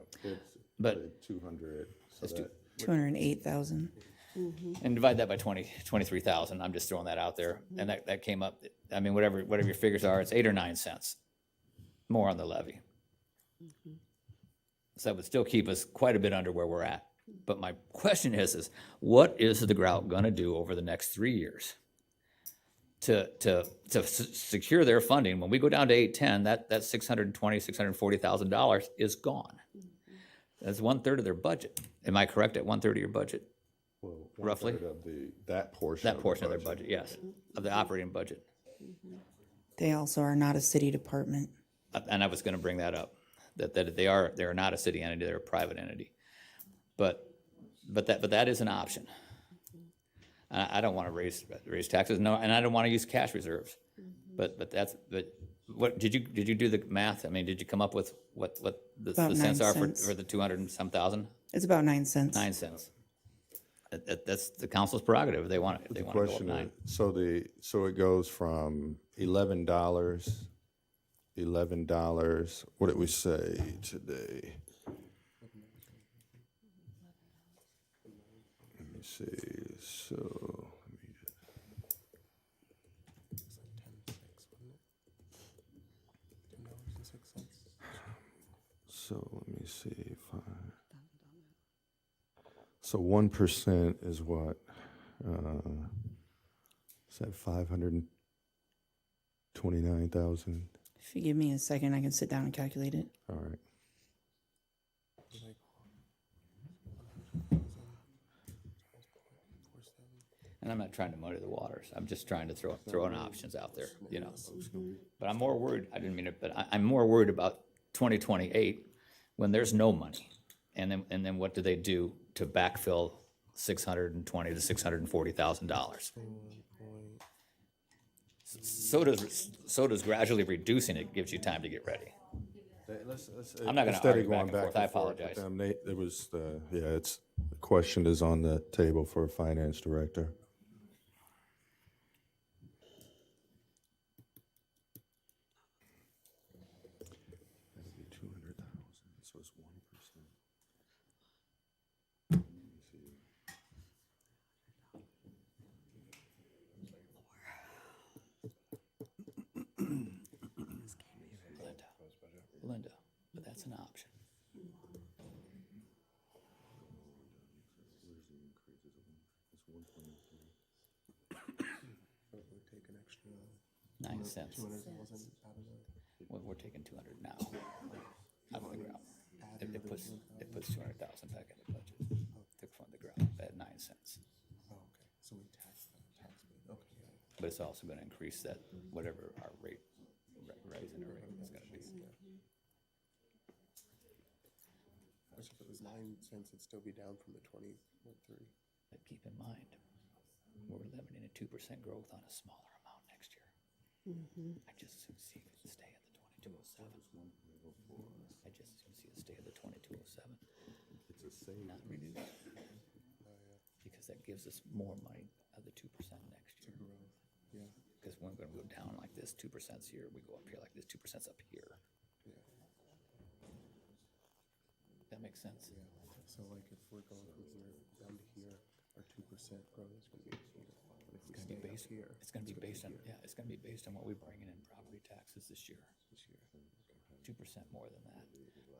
but 200. So 208,000. And divide that by 23,000. I'm just throwing that out there, and that came up. I mean, whatever your figures are, it's 8 or 9 cents more on the levy. So that would still keep us quite a bit under where we're at. But my question is what is the grout going to do over the next 3 years to secure their funding? When we go down to 810, that $640,000 is gone. That's 1/3 of their budget. Am I correct at 1/3 of your budget? Well, roughly of that portion. That portion of their budget, yes, of the operating budget. They also are not a city department. and I was gonna bring that up, that they're not a city entity, they're a private entity. But that is an option. I don't wanna raise taxes, no, and I don't wanna use cash reserves. But what, did you do the math? I mean, did you come up with what the About cents 9 are cents. for the 200 and some thousand? It's about 9 cents. 9 cents. That's the council's prerogative, if they want to go up Question 9. is, so it goes from $11, what did we say today? Let me see, so, let me see, so 1% is what? Is that 529,000? If you give me a second, I can sit down and calculate it. All right. And I'm not trying to muddy the waters. I'm just trying to throw in options out there, you know. But I'm more worried, I didn't mean it, but I'm more worried about 2028 when there's no money. And then what do they do to backfill $620,000 to $640,000? So does gradually reducing it gives you time to get ready. I'm not gonna Instead of argue back going and forth. I and forth with apologize. them, there was, the question is on the table for a finance director. That'd be 200,000, so it's 1%. Linda, but that's an option. Take an extra 9 cents. 200,000 out of the. We're taking 200 now out of the ground. It puts 200,000 back in the budget to fund the ground at 9 cents. Oh, okay, so we tax that tax bill, okay. But it's also gonna increase that, whatever our rate, raising the rate is gonna be. Which if it was 9 cents, it'd still be down from the 20.3. But keep in mind, we're limiting a 2% growth on a smaller amount next year. I just as soon see it stay at the 2207. I just as soon see it stay at the 2207. It's a savings. Not reduce. Because that gives us more money of the 2% next year. Yeah. Because we're gonna go down like this, 2%'s here, we go up here like this, 2%'s up here. That makes sense? Yeah, so like if we're going from here down to here, our 2% growth is gonna be here. But if we It's gonna be stay up based, here, it's gonna be based on, it's gonna be based on what we're bringing in property taxes this year. 2% more than that.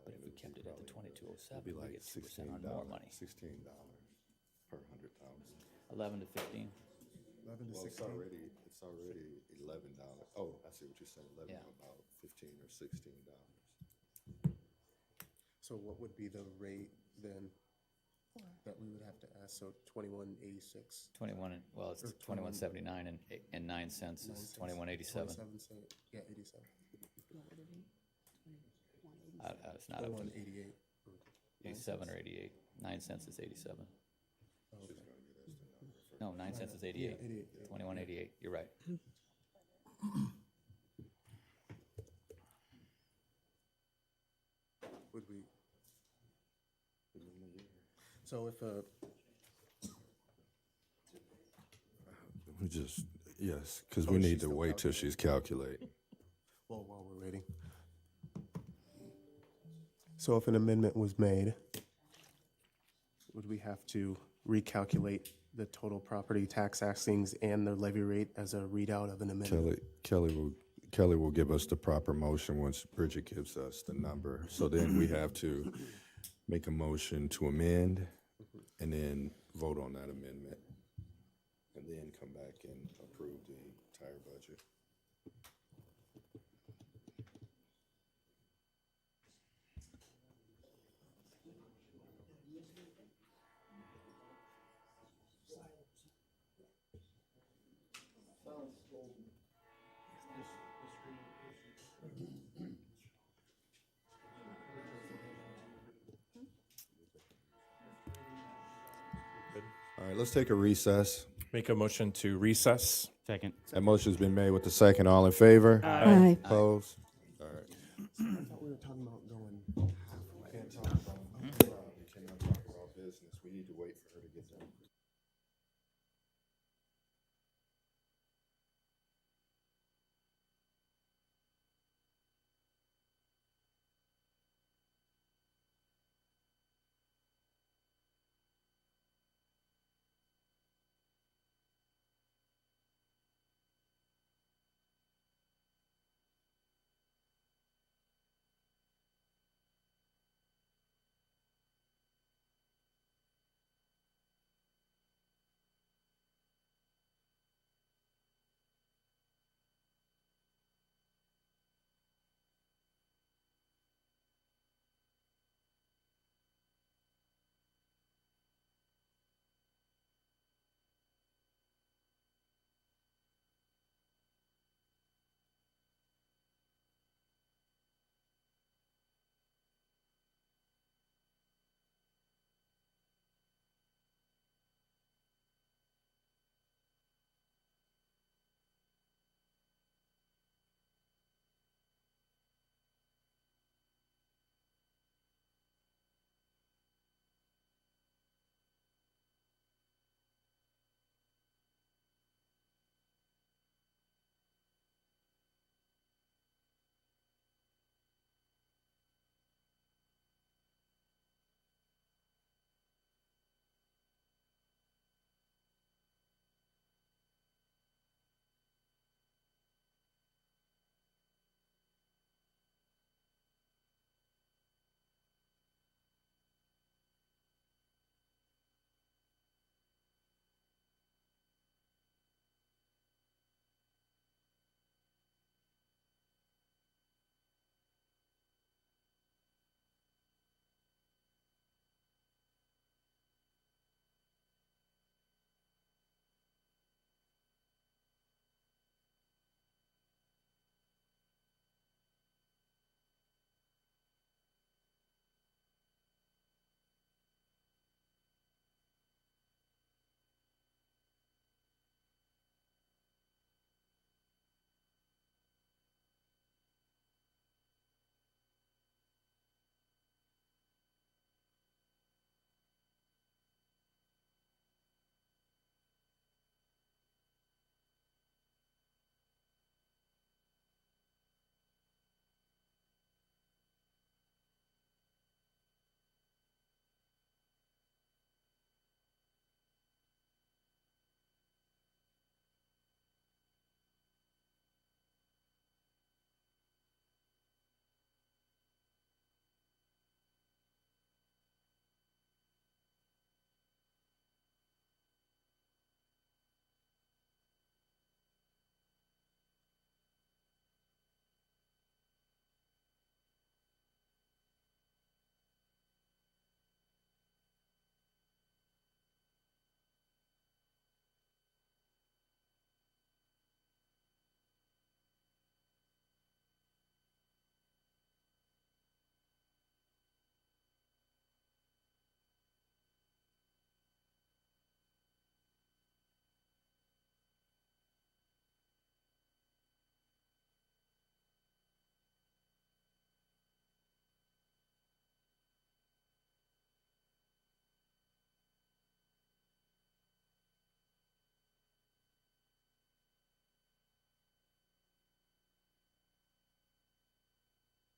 But if we kept it at the 2207, It'd be we like get 2% on more money. $16 per 100,000. 11 to 15. 11 to Well, 16. it's already $11. Oh, I see what you're saying, 11, Yeah. about 15 or $16. So what would be the rate then that we would have to ask? So 21.86. 21, well, it's Or 2179 and 9 cents is 2187. 27 cents, yeah, 87. It's not up to 21.88. 87 or 88. 9 cents is 87. Oh, okay. No, 9 cents is 88. 88. 2188, you're right. Would we? So if We just, yes, because we need to wait till she's calculating. well, while we're waiting. So if an amendment was made, would we have to recalculate the total property tax axings and the levy rate as a readout of an amendment? Kelly will give us the proper motion once Bridget gives us the number. So then we have to make a motion to amend and then vote on that amendment. And then come back and approve the entire budget. right, let's take a recess. Make a motion to recess. Second. That motion's been made with the second. All in favor? Aye. Opposed? All right. I thought we were talking about going halfway. Can't talk about, we cannot talk about business. We need to wait for her to get done.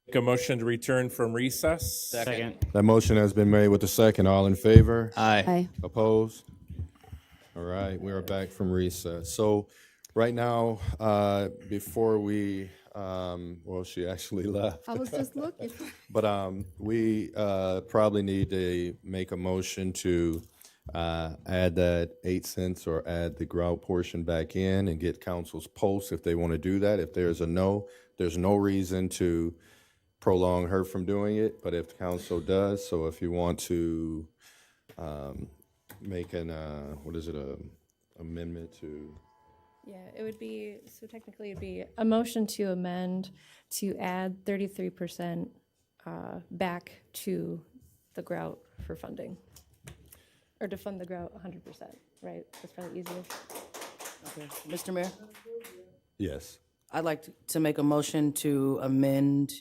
Make a motion to return from recess. Second. That motion has been made with the second. All in favor? Aye. Aye. Opposed? All right, we are back from recess. So right now, before we, well, she actually left. I was just looking. But we probably need to make a motion to add that 8 cents or add the grout portion back in and get council's pulse if they want to do that. If there's a no, there's no reason to prolong her from doing it, but if council does, so if you want to make an, what is it, amendment to, Yeah, it would be, so technically it'd be a motion to amend to add 33% back to the grout for funding, or to fund the grout 100%. right? That's probably easier. Okay. Mr. Mayor, Yes. I'd like to make a motion to amend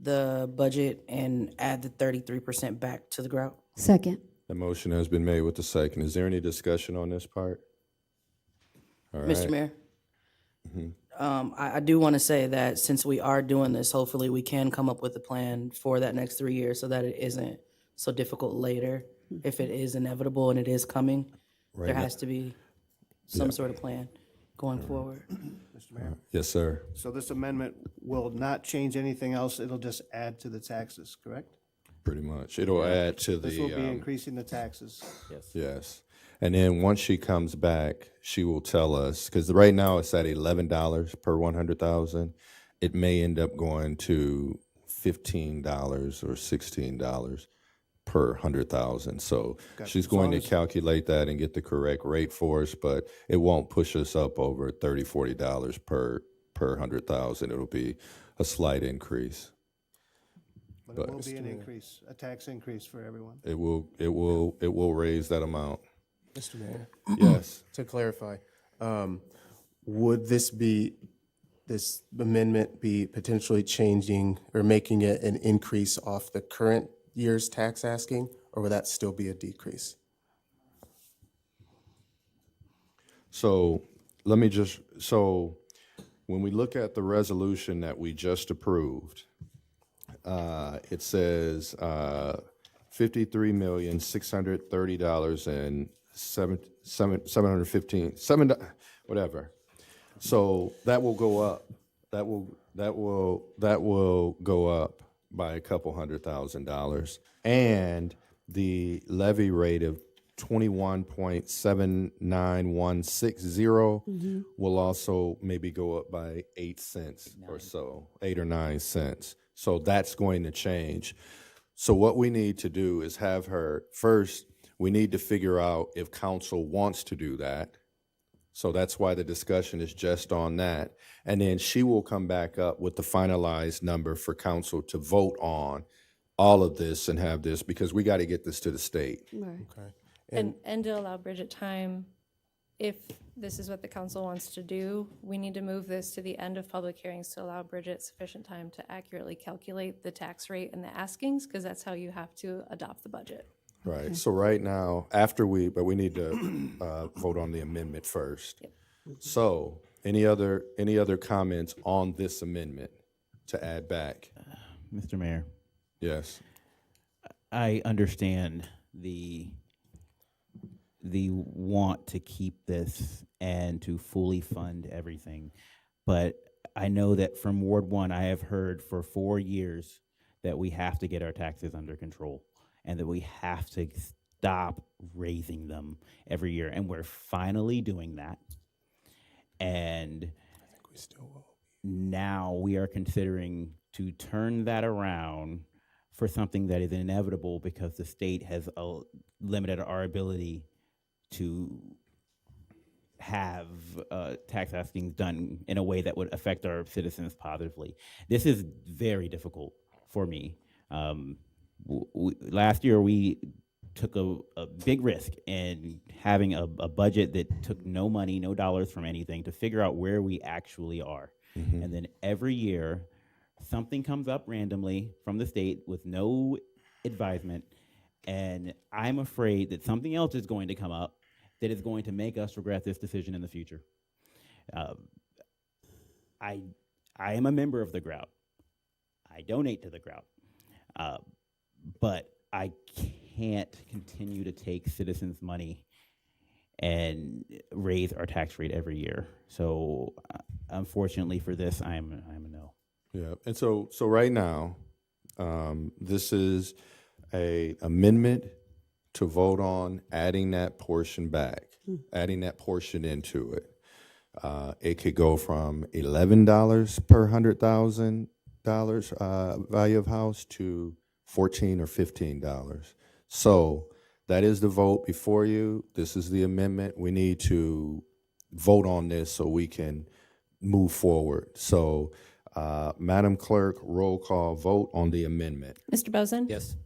the budget and add the 33% back to the grout. Second. The motion has been made with the second. Is there any discussion on this part? All right. Mr. Mayor, I do want to say that since we are doing this, hopefully we can come up with a plan for that next 3 years so that it isn't so difficult later. If it is inevitable and it is coming, Right there now- has to be some sort of plan going forward. Mr. Mayor. Yes, sir. So this amendment will not change anything else, it'll just add to the taxes, correct? Pretty much. It'll add to This will be the, increasing the taxes. yes. And then once she comes back, she will tell us, because right now it's at $11 per 100,000. It may end up going to $15 or $16 per 100,000. So Gotcha. she's As going long to as- calculate that and get the correct rate for us, but it won't push us up over $30, $40 per 100,000. It'll be a slight increase. But it will be an increase, a tax increase for everyone. It will raise that amount. Mr. Mayor, Yes. to clarify, would this amendment be potentially changing or making it an increase off the current year's tax asking, or would that still be a decrease? So when we look at the resolution that we just approved, it says $53,630 and $715 whatever. So that will go up. That will go up by a couple $100,000, and the levy rate of 21.79160 will also maybe go up by 8 cents or so, 8 or 9 cents. So that's going to change. So what we need to do is have her, first, we need to figure out if council wants to do that. So that's why the discussion is just on that. And then she will come back up with the finalized number for council to vote on all of this and have this, because we got to get this to the state. Right. Okay. And to allow Bridget time, if this is what the council wants to do, we need to move this to the end of public hearings to allow Bridget sufficient time to accurately calculate the tax rate and the askings, because that's how you have to adopt the budget. Right. So right now, but we need to vote on the amendment first. So any other comments on this amendment to add back? Mr. Mayor, Yes. I understand the want to keep this and to fully fund everything, but I know that from Ward 1, I have heard for 4 years that we have to get our taxes under control and that we have to stop raising them every year, and we're finally doing that. And I think we still will. Now we are considering to turn that around for something that is inevitable because the state has limited our ability to have tax askings done in a way that would affect our citizens positively. This is very difficult for me. Last year we took a big risk in having a budget that took no money, no dollars from anything to figure out where we actually are. And then every year something comes up randomly from the state with no advisement, and I'm afraid that something else is going to come up that is going to make us regret this decision in the future. I am a member of the Grout. I donate to the Grout. But I can't continue to take citizens' money and raise our tax rate every year. So unfortunately for this, I'm a no. Yeah. And so right now, this is a amendment to vote on adding that portion back, adding that portion into it. It could go from $11 per $100,000 value of house to $14 or $15. So that is the vote before you. This is the amendment. We need to vote on this so we can move forward. So, Madam Clerk, roll call vote on the amendment. Mr. Bozen? Yes.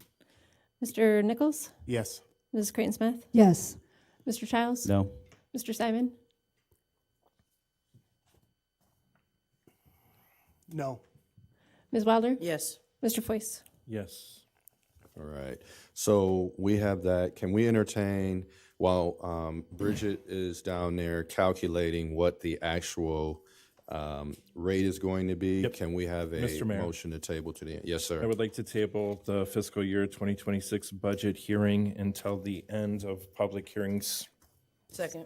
Mr. Nichols? Yes. Mrs. Creighton-Smith? Yes. Mr. Childs? No. Mr. Simon? No. Ms. Wilder? Yes. Mr. Foyce? Yes. All right. So we have that. Can we entertain, while Bridget is down there calculating what the actual rate is going to be, can we have a Mr. Mayor. motion to table to the end? Yes, sir. I would like to table the fiscal year 2026 budget hearing until the end of public hearings. Second.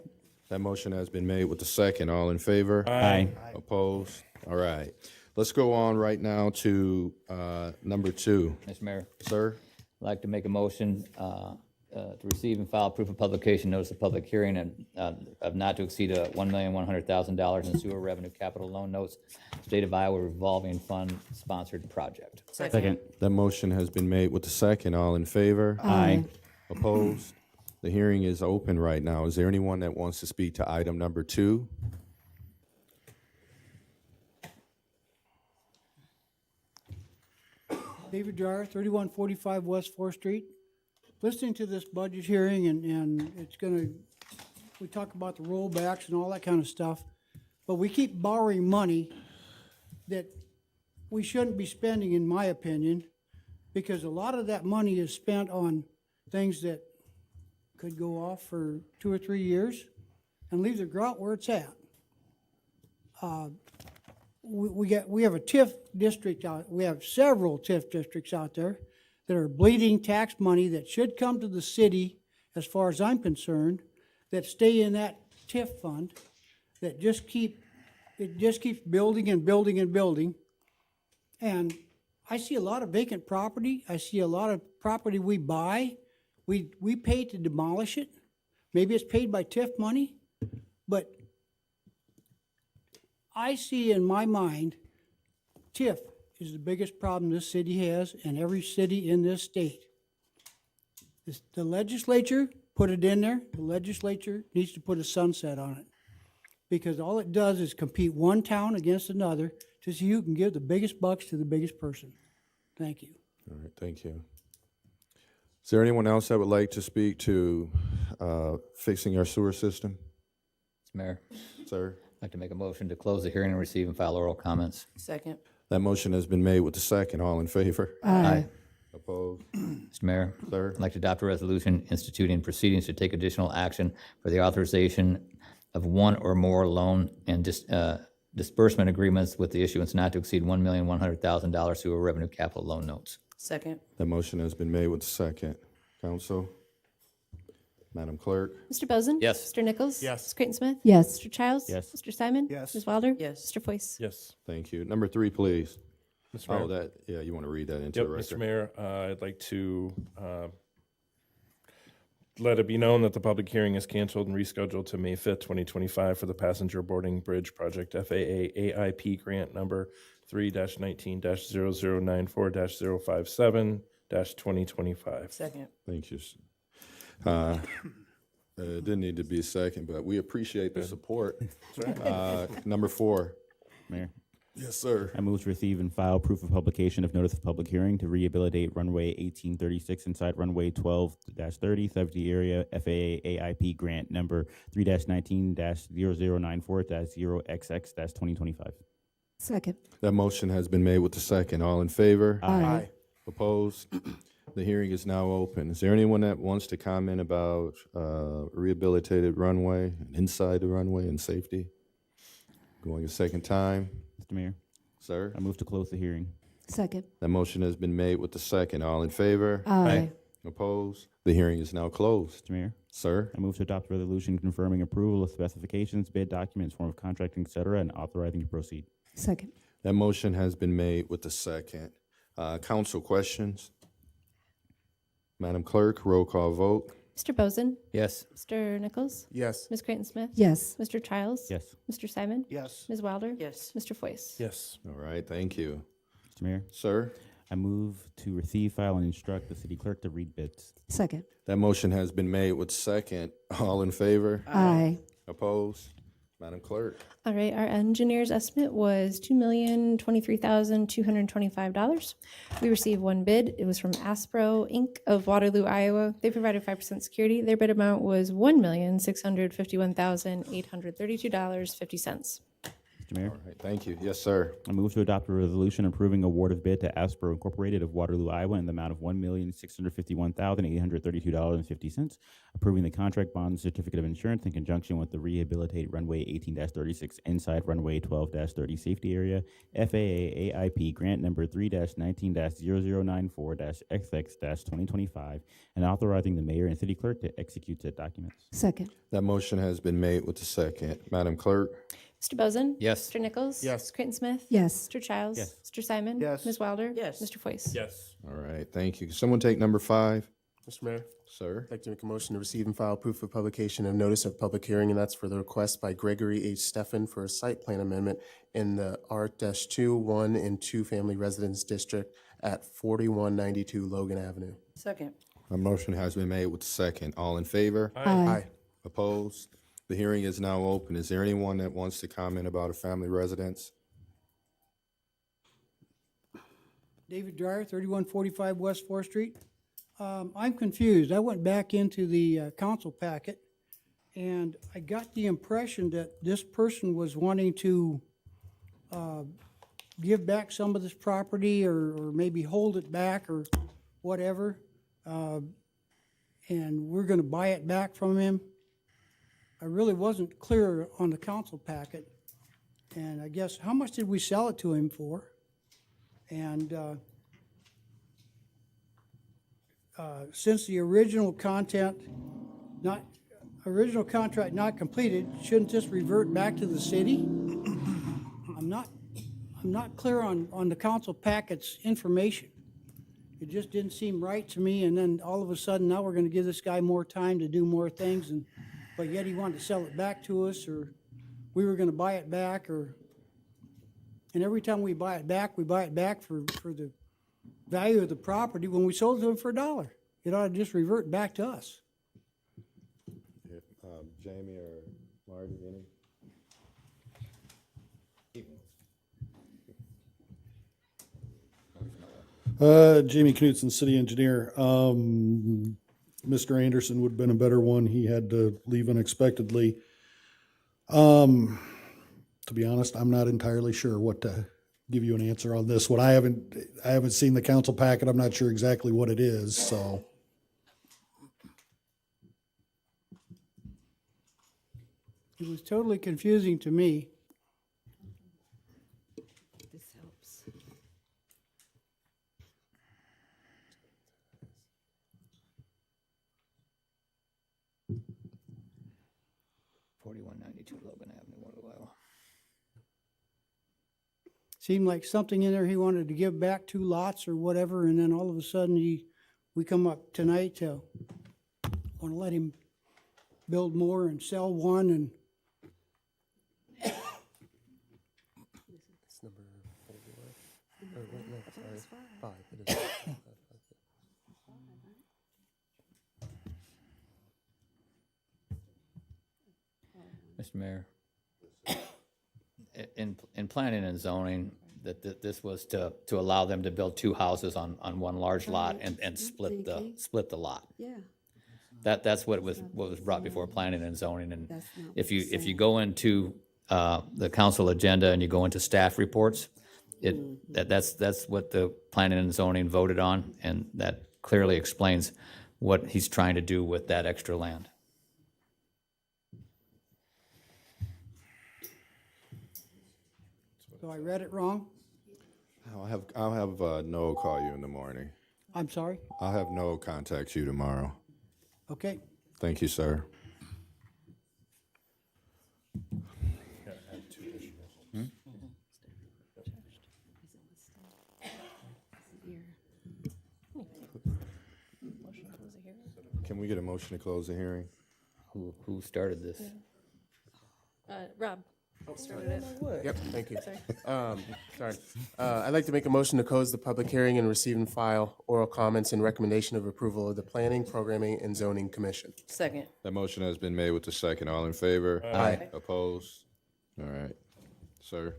That motion has been made with the second. All in favor? Aye. Opposed? All right. Let's go on right now to number 2. Mr. Mayor, Sir? I'd like to make a motion to receive and file proof of publication, notice of public hearing, and of not to exceed $1,100,000 in sewer revenue capital loan notes, State of Iowa revolving fund sponsored project. Second. That motion has been made with the second. All in favor? Aye. Opposed? The hearing is open right now. Is there anyone that wants to speak to item number 2? David Dryer, 3145 West 4th Street. Listening to this budget hearing, and it's gonna, we talk about the rollbacks and all that kind of stuff, but we keep borrowing money that we shouldn't be spending, in my opinion, because a lot of that money is spent on things that could go off for 2 or 3 years and leave the grout where it's at. We have a TIF district out, we have several TIF districts out there that are bleeding tax money that should come to the city, as far as I'm concerned, that stay in that TIF fund, that just it just keeps building and building and building. And I see a lot of vacant property, I see a lot of property we buy, we pay to demolish it. Maybe it's paid by TIF money, but I see in my mind, TIF is the biggest problem this city has, and every city in this state. The legislature put it in there. The legislature needs to put a sunset on it, because all it does is compete one town against another to see who can give the biggest bucks to the biggest person. Thank you. All right, thank you. Is there anyone else that would like to speak to fixing our sewer system? Mr. Mayor, Sir? I'd like to make a motion to close the hearing and receive and file oral comments. Second. That motion has been made with the second. All in favor? Aye. Opposed? Mr. Mayor, Sir? I'd like to adopt a resolution instituting proceedings to take additional action for the authorization of one or more loan and disbursement agreements with the issuance not to exceed $1,100,000 sewer revenue capital loan notes. Second. That motion has been made with the second. Council? Madam Clerk? Mr. Bozen? Yes. Mr. Nichols? Yes. Ms. Creighton Smith? Yes. Mr. Childs? Yes. Mr. Simon? Yes. Ms. Wilder? Yes. Mr. Foyce? Yes. Thank you. Number 3, please. Mr. Mayor. Oh, that, yeah, you want to read that into Yep, the record? Mr. Mayor, I'd like to let it be known that the public hearing is canceled and rescheduled to May 5th, 2025 for the Passenger Boarding Bridge Project FAA AIP grant number 3-19-0094-057-2025. Second. Thank you. It didn't need to be a second, but we appreciate the support. Number 4. Mayor. Yes, sir. I move to receive and file proof of publication of notice of public hearing to rehabilitate runway 1836 inside runway 12-30, safety area FAA AIP grant number 3-19-0094-0XX-2025. Second. That motion has been made with the second. All in favor? Aye. Opposed? The hearing is now open. Is there anyone that wants to comment about rehabilitated runway, and inside the runway, and safety? Going a second time. Mr. Mayor, Sir? I move to close the hearing. Second. That motion has been made with the second. All in favor? Aye. Opposed? The hearing is now closed. Mr. Mayor, Sir? I move to adopt a resolution confirming approval of specifications, bid documents, form of contracting, et cetera, and authorizing to proceed. Second. That motion has been made with the second. Council questions? Madam Clerk, roll call vote. Mr. Bozen? Yes. Mr. Nichols? Yes. Ms. Creighton Smith? Yes. Mr. Childs? Yes. Mr. Simon? Yes. Ms. Wilder? Yes. Mr. Foyce? Yes. All right, thank you. Mr. Mayor, Sir? I move to receive, file, and instruct the city clerk to read bids. Second. That motion has been made with second. All in favor? Aye. Opposed? Madam Clerk. All right, our engineer's estimate was $2,023,225. We received one bid. It was from Aspro Inc. of Waterloo, Iowa. They provided 5% security. Their bid amount was $1,651,832.50. Mr. Mayor, All right, thank you. Yes, sir. I move to adopt a resolution approving award of bid to Aspro Incorporated of Waterloo, Iowa, in the amount of $1,651,832.50, approving the contract bond certificate of insurance in conjunction with the Rehabilitate Runway 18-36 Inside Runway 12-30 Safety Area FAA AIP Grant Number 3-19-0094-XX-2025, and authorizing the mayor and city clerk to execute said documents. Second. That motion has been made with the second. Madam Clerk. Mr. Bozen? Yes. Mr. Nichols? Yes. Ms. Creighton-Smith? Yes. Mr. Childs? Yes. Mr. Simon? Yes. Ms. Wilder? Yes. Mr. Foyce? Yes. All right, thank you. Can someone take number 5? Mr. Mayor, Sir. I'd like to make a motion to receive and file proof of publication of notice of public hearing, and that's for the request by Gregory H. Steffen for a site plan amendment in the R-2, 1 and 2 family residence district at 4192 Logan Avenue. Second. A motion has been made with the second. All in favor? Aye. Opposed? The hearing is now open. Is there anyone that wants to comment about a family residence? David Dryer, 3145 West 4th Street. I'm confused. I went back into the council packet, and I got the impression that this person was wanting to give back some of this property or maybe hold it back or whatever, and we're going to buy it back from him. I really wasn't clear on the council packet, and I guess, how much did we sell it to him for? And since the original contract not completed, shouldn't this revert back to the city? I'm not clear on the council packet's information. It just didn't seem right to me, and then all of a sudden, now we're gonna give this guy more time to do more things, but yet he wanted to sell it back to us, or we were gonna buy it back, and every time we buy it back for the value of the property. When we sold it to him for $1, it ought to just revert back to us. Jamie or Marty, any? Jamie Knutson, city engineer. Mr. Anderson would have been a better one. He had to leave unexpectedly. To be honest, I'm not entirely sure what to give you an answer on this one. I haven't seen the council packet. I'm not sure exactly what it is, so. It was totally confusing to me. This helps. Logan Avenue, Waterloo, Iowa. Seemed like something in there he wanted to give back 2 lots or whatever, and then all of a sudden we come up tonight to want to let him build more and sell one, and It's number 4. Wait, no, sorry. 5. It is. Mr. Mayor, in planning and zoning, that this was to allow them to build 2 houses on one large lot and split the lot. Yeah. That's what was brought before planning and zoning. And That's not if what you it's go into the council agenda and you go into staff reports, that's what the planning and zoning voted on, and that clearly explains what he's trying to do with that extra land. so I read it wrong. I'll have Noah call you in the morning. I'm sorry. I'll have Noah contact you tomorrow. Okay. Thank you, sir. Can we get a motion to close the hearing? Who started this? Rob started it. Yep, thank you. Sorry. I'd like to make a motion to close the public hearing and receive and file oral comments and recommendation of approval of the Planning, Programming, and Zoning Commission. Second. That motion has been made with the second. All in favor? Aye. Opposed? All right. Sir?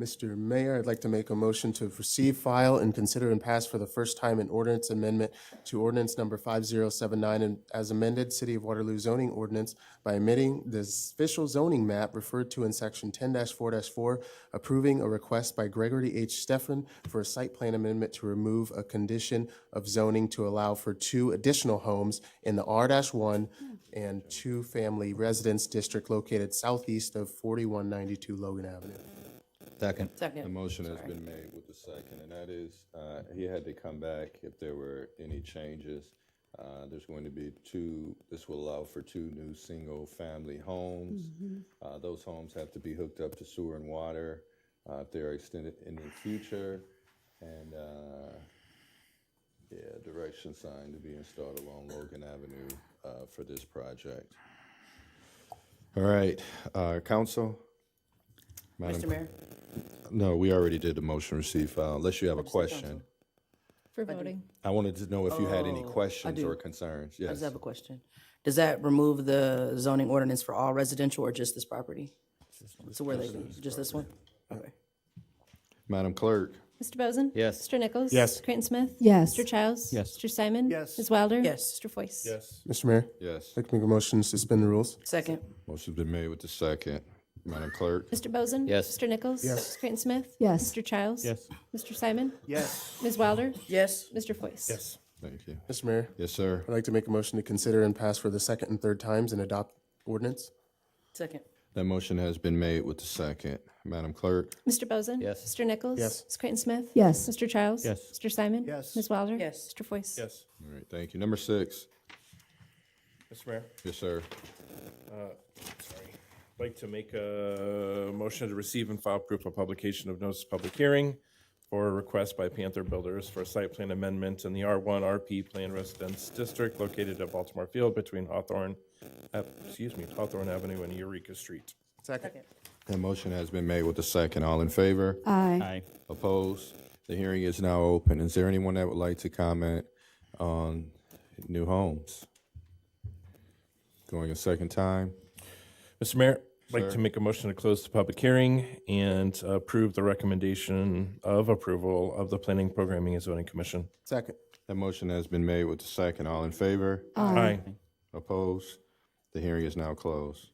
Mr. Mayor, I'd like to make a motion to receive, file, and consider and pass for the first time an ordinance amendment to ordinance number 5079 and as amended, City of Waterloo zoning ordinance by amending the official zoning map referred to in section 10-4-4, approving a request by Gregory H. Steffen for a site plan amendment to remove a condition of zoning to allow for 2 additional homes in the R-1 and 2-family residence district located southeast of 4192 Logan Avenue. Second. The motion has been made with the second, and that is, he had to come back if there were any changes. There's going to be 2, this will allow for 2 new single-family homes. Those homes have to be hooked up to sewer and water if they're extended in the future. And, direction sign to be installed along Logan Avenue for this project. All right, council? Mr. Mayor? No, we already did the motion receive file, unless you have a question. For voting. I wanted to know if you had any questions do. or concerns. I Yes. just have a question. Does that remove the zoning ordinance for all residential or just this property? So where they, just this one? Okay. Madam Clerk? Mr. Bozen? Yes. Mr. Nichols? Yes. Creighton Smith? Yes. Mr. Childs? Yes. Mr. Simon? Yes. Ms. Wilder? Yes. Mr. Foyce? Yes. Mr. Mayor, Yes. I'd like to make a motion to suspend the rules. Second. Motion's been made with the second. Madam Clerk? Mr. Bozen? Yes. Mr. Nichols? Yes. Creighton Smith? Yes. Mr. Childs? Yes. Mr. Simon? Yes. Ms. Wilder? Yes. Mr. Foyce? Yes. Thank you. Mr. Mayor, Yes, sir. I'd like to make a motion to consider and pass for the second and third times and adopt ordinance. Second. That motion has been made with the second. Madam Clerk? Mr. Bozen? Yes. Mr. Nichols? Yes. Ms. Creighton Smith? Yes. Mr. Childs? Yes. Mr. Simon? Yes. Ms. Wilder? Yes. Mr. Foyce? Yes. All right, thank you. Number 6. Mr. Mayor? Yes, sir. Sorry. I'd like to make a motion to receive and file proof of publication of notice of public hearing for a request by Panther Builders for a site plan amendment in the R1 RP Plan Residence District located at Baltimore Field between Hawthorne Avenue and Eureka Street. Second. That motion has been made with the second. All in favor? Aye. Aye. Opposed? The hearing is now open. Is there anyone that would like to comment on new homes? Going a second time? Mr. Mayor, I'd like Sir. to make a motion to close the public hearing and approve the recommendation of approval of the Planning, Programming, and Zoning Commission. Second. That motion has been made with the second. All in favor? Aye. Opposed? The hearing is now closed.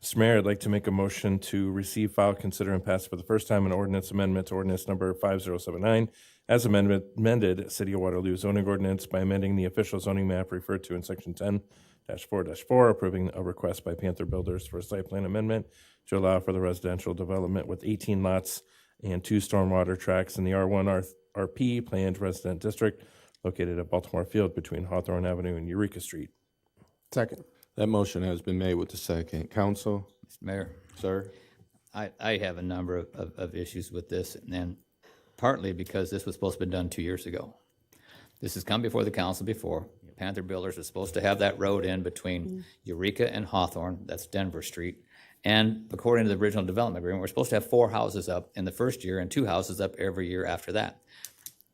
Mr. Mayor, I'd like to make a motion to receive, file, consider, and pass for the first time an ordinance amendment to ordinance number 5079 as amended City of Waterloo zoning ordinance by amending the official zoning map referred to in section 10-4-4, approving a request by Panther Builders for a site plan amendment to allow for the residential development with 18 lots and 2 stormwater tracts in the R1 RP Planned Resident District located at Baltimore Field between Hawthorne Avenue and Eureka Street. Second. That motion has been made with the second. Counsel? Mr. Mayor, Sir? I have a number of issues with this, and partly because this was supposed to be done 2 years ago. This has come before the council before. Panther Builders was supposed to have that road in between Eureka and Hawthorne, that's Denver Street. And according to the original development agreement, we're supposed to have 4 houses up in the first year and 2 houses up every year after that.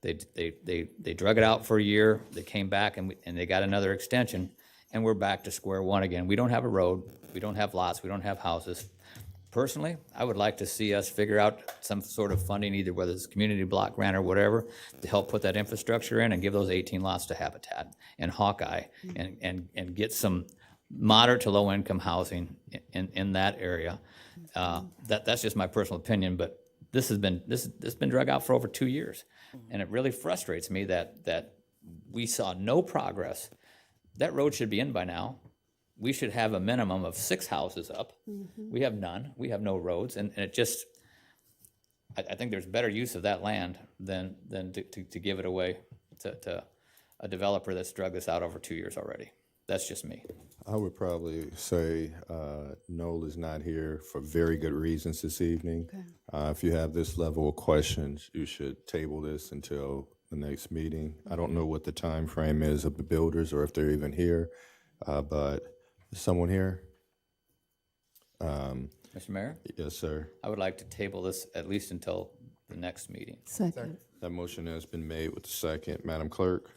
They drug it out for a year, they came back and they got another extension, and we're back to square one again. We don't have a road, we don't have lots, we don't have houses. Personally, I would like to see us figure out some sort of funding, either whether it's community block grant or whatever, to help put that infrastructure in and give those 18 lots to Habitat and Hawkeye and get some moderate to low income housing in that area. That's just my personal opinion, but this has been drug out for over 2 years. And it really frustrates me that we saw no progress. That road should be in by now. We should have a minimum of 6 houses up. We have none. We have no roads, and it just, I think there's better use of that land than to give it away to a developer that's drug this out over 2 years already. That's just me. I would probably say Noel is not here for very good reasons this evening. If you have this level of questions, you should table this until the next meeting. I don't know what the time frame is of the builders or if they're even here, but is someone here? Mr. Mayor, Yes, sir. I would like to table this at least until the next meeting. Second. That motion has been made with the second. Madam Clerk?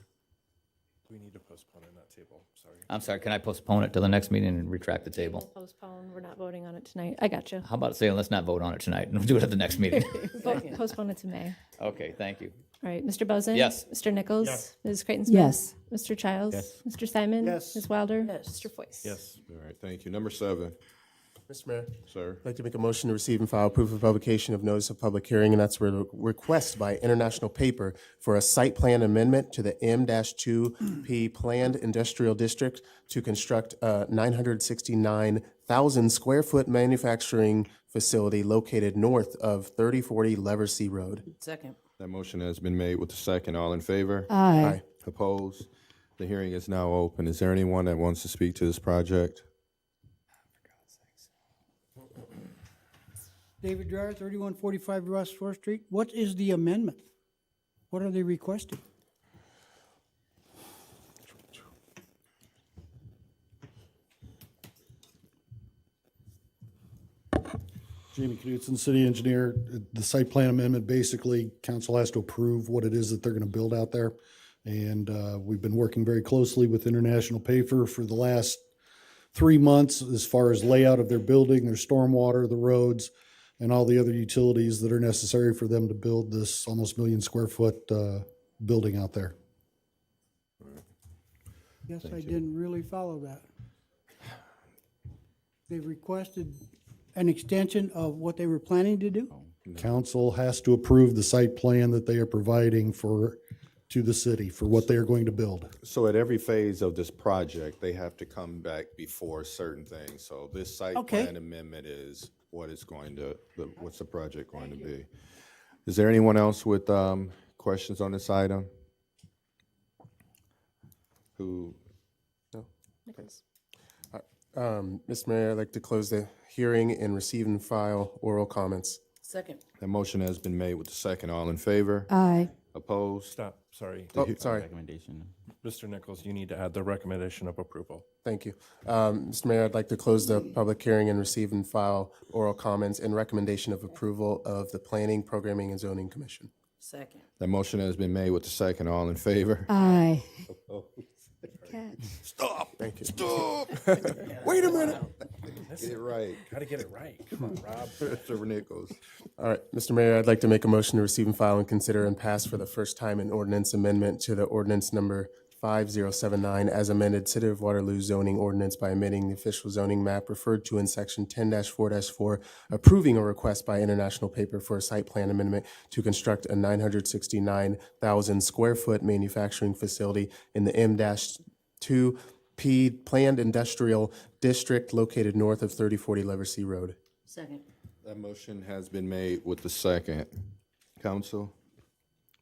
We need to postpone on that table, sorry. I'm sorry, can I postpone it till the next meeting and retract the table? Postpone, we're not voting on it tonight. I got you. How about saying, let's not vote on it tonight, and we'll do it at the next meeting? Postpone it to May. Okay, thank you. All right, Mr. Bozen? Yes. Mr. Nichols? Yes. Ms. Creighton Smith? Yes. Mr. Childs? Yes. Mr. Simon? Yes. Ms. Wilder? Yes. Mr. Foyce? Yes. All right, thank you. Number 7, Mr. Mayor, sir. I'd like to make a motion to receive and file proof of publication of notice of public hearing, and that's a request by International Paper for a site plan amendment to the M-2P Planned Industrial District to construct a 969,000 square foot manufacturing facility located north of 3040 Leversea Road. Second. That motion has been made with the second. All in favor? Aye. Opposed? The hearing is now open. Is there anyone that wants to speak to this project? David Dryer, 3145 West 4th Street. What is the amendment? What are they requesting? Jamie Knudsen, city engineer. The site plan amendment, basically, council has to approve what it is that they're going to build out there. And we've been working very closely with International Paper for the last 3 months as far as layout of their building, their stormwater, the roads, and all the other utilities that are necessary for them to build this almost 1 million square foot building out there. Yes, I didn't really follow that. They requested an extension of what they were planning to do? Council has to approve the site plan that they are providing to the city for what they are going to build. So at every phase of this project, they have to come back before certain things. So this site Okay. plan amendment is what it's going to, what's the project going to be? Is there anyone else with questions on this item? Who? Nichols. Mr. Mayor, I'd like to close the hearing and receive and file oral comments. Second. That motion has been made with the second. All in favor? Aye. Opposed? Stop, sorry. Oh, sorry. Recommendation. Mr. Nichols, you need to add the recommendation of approval. Thank you. Mr. Mayor, I'd like to close the public hearing and receive and file oral comments and recommendation of approval of the Planning, Programming, and Zoning Commission. Second. That motion has been made with the second. All in favor? Aye. Catch. Stop. Thank you. Stop. Wait a minute. Get it right. Gotta get it right. Come on, Rob. Mr. Nichols. All right, Mr. Mayor, I'd like to make a motion to receive and file and consider and pass for the first time an ordinance amendment to the ordinance number 5079 as amended City of Waterloo zoning ordinance by amending the official zoning map referred to in section 10-4-4, approving a request by International Paper for a site plan amendment to construct a 969,000 square foot manufacturing facility in the M-2P Planned Industrial District located north of 3040 Leversea Road. Second. That motion has been made with the second. Council,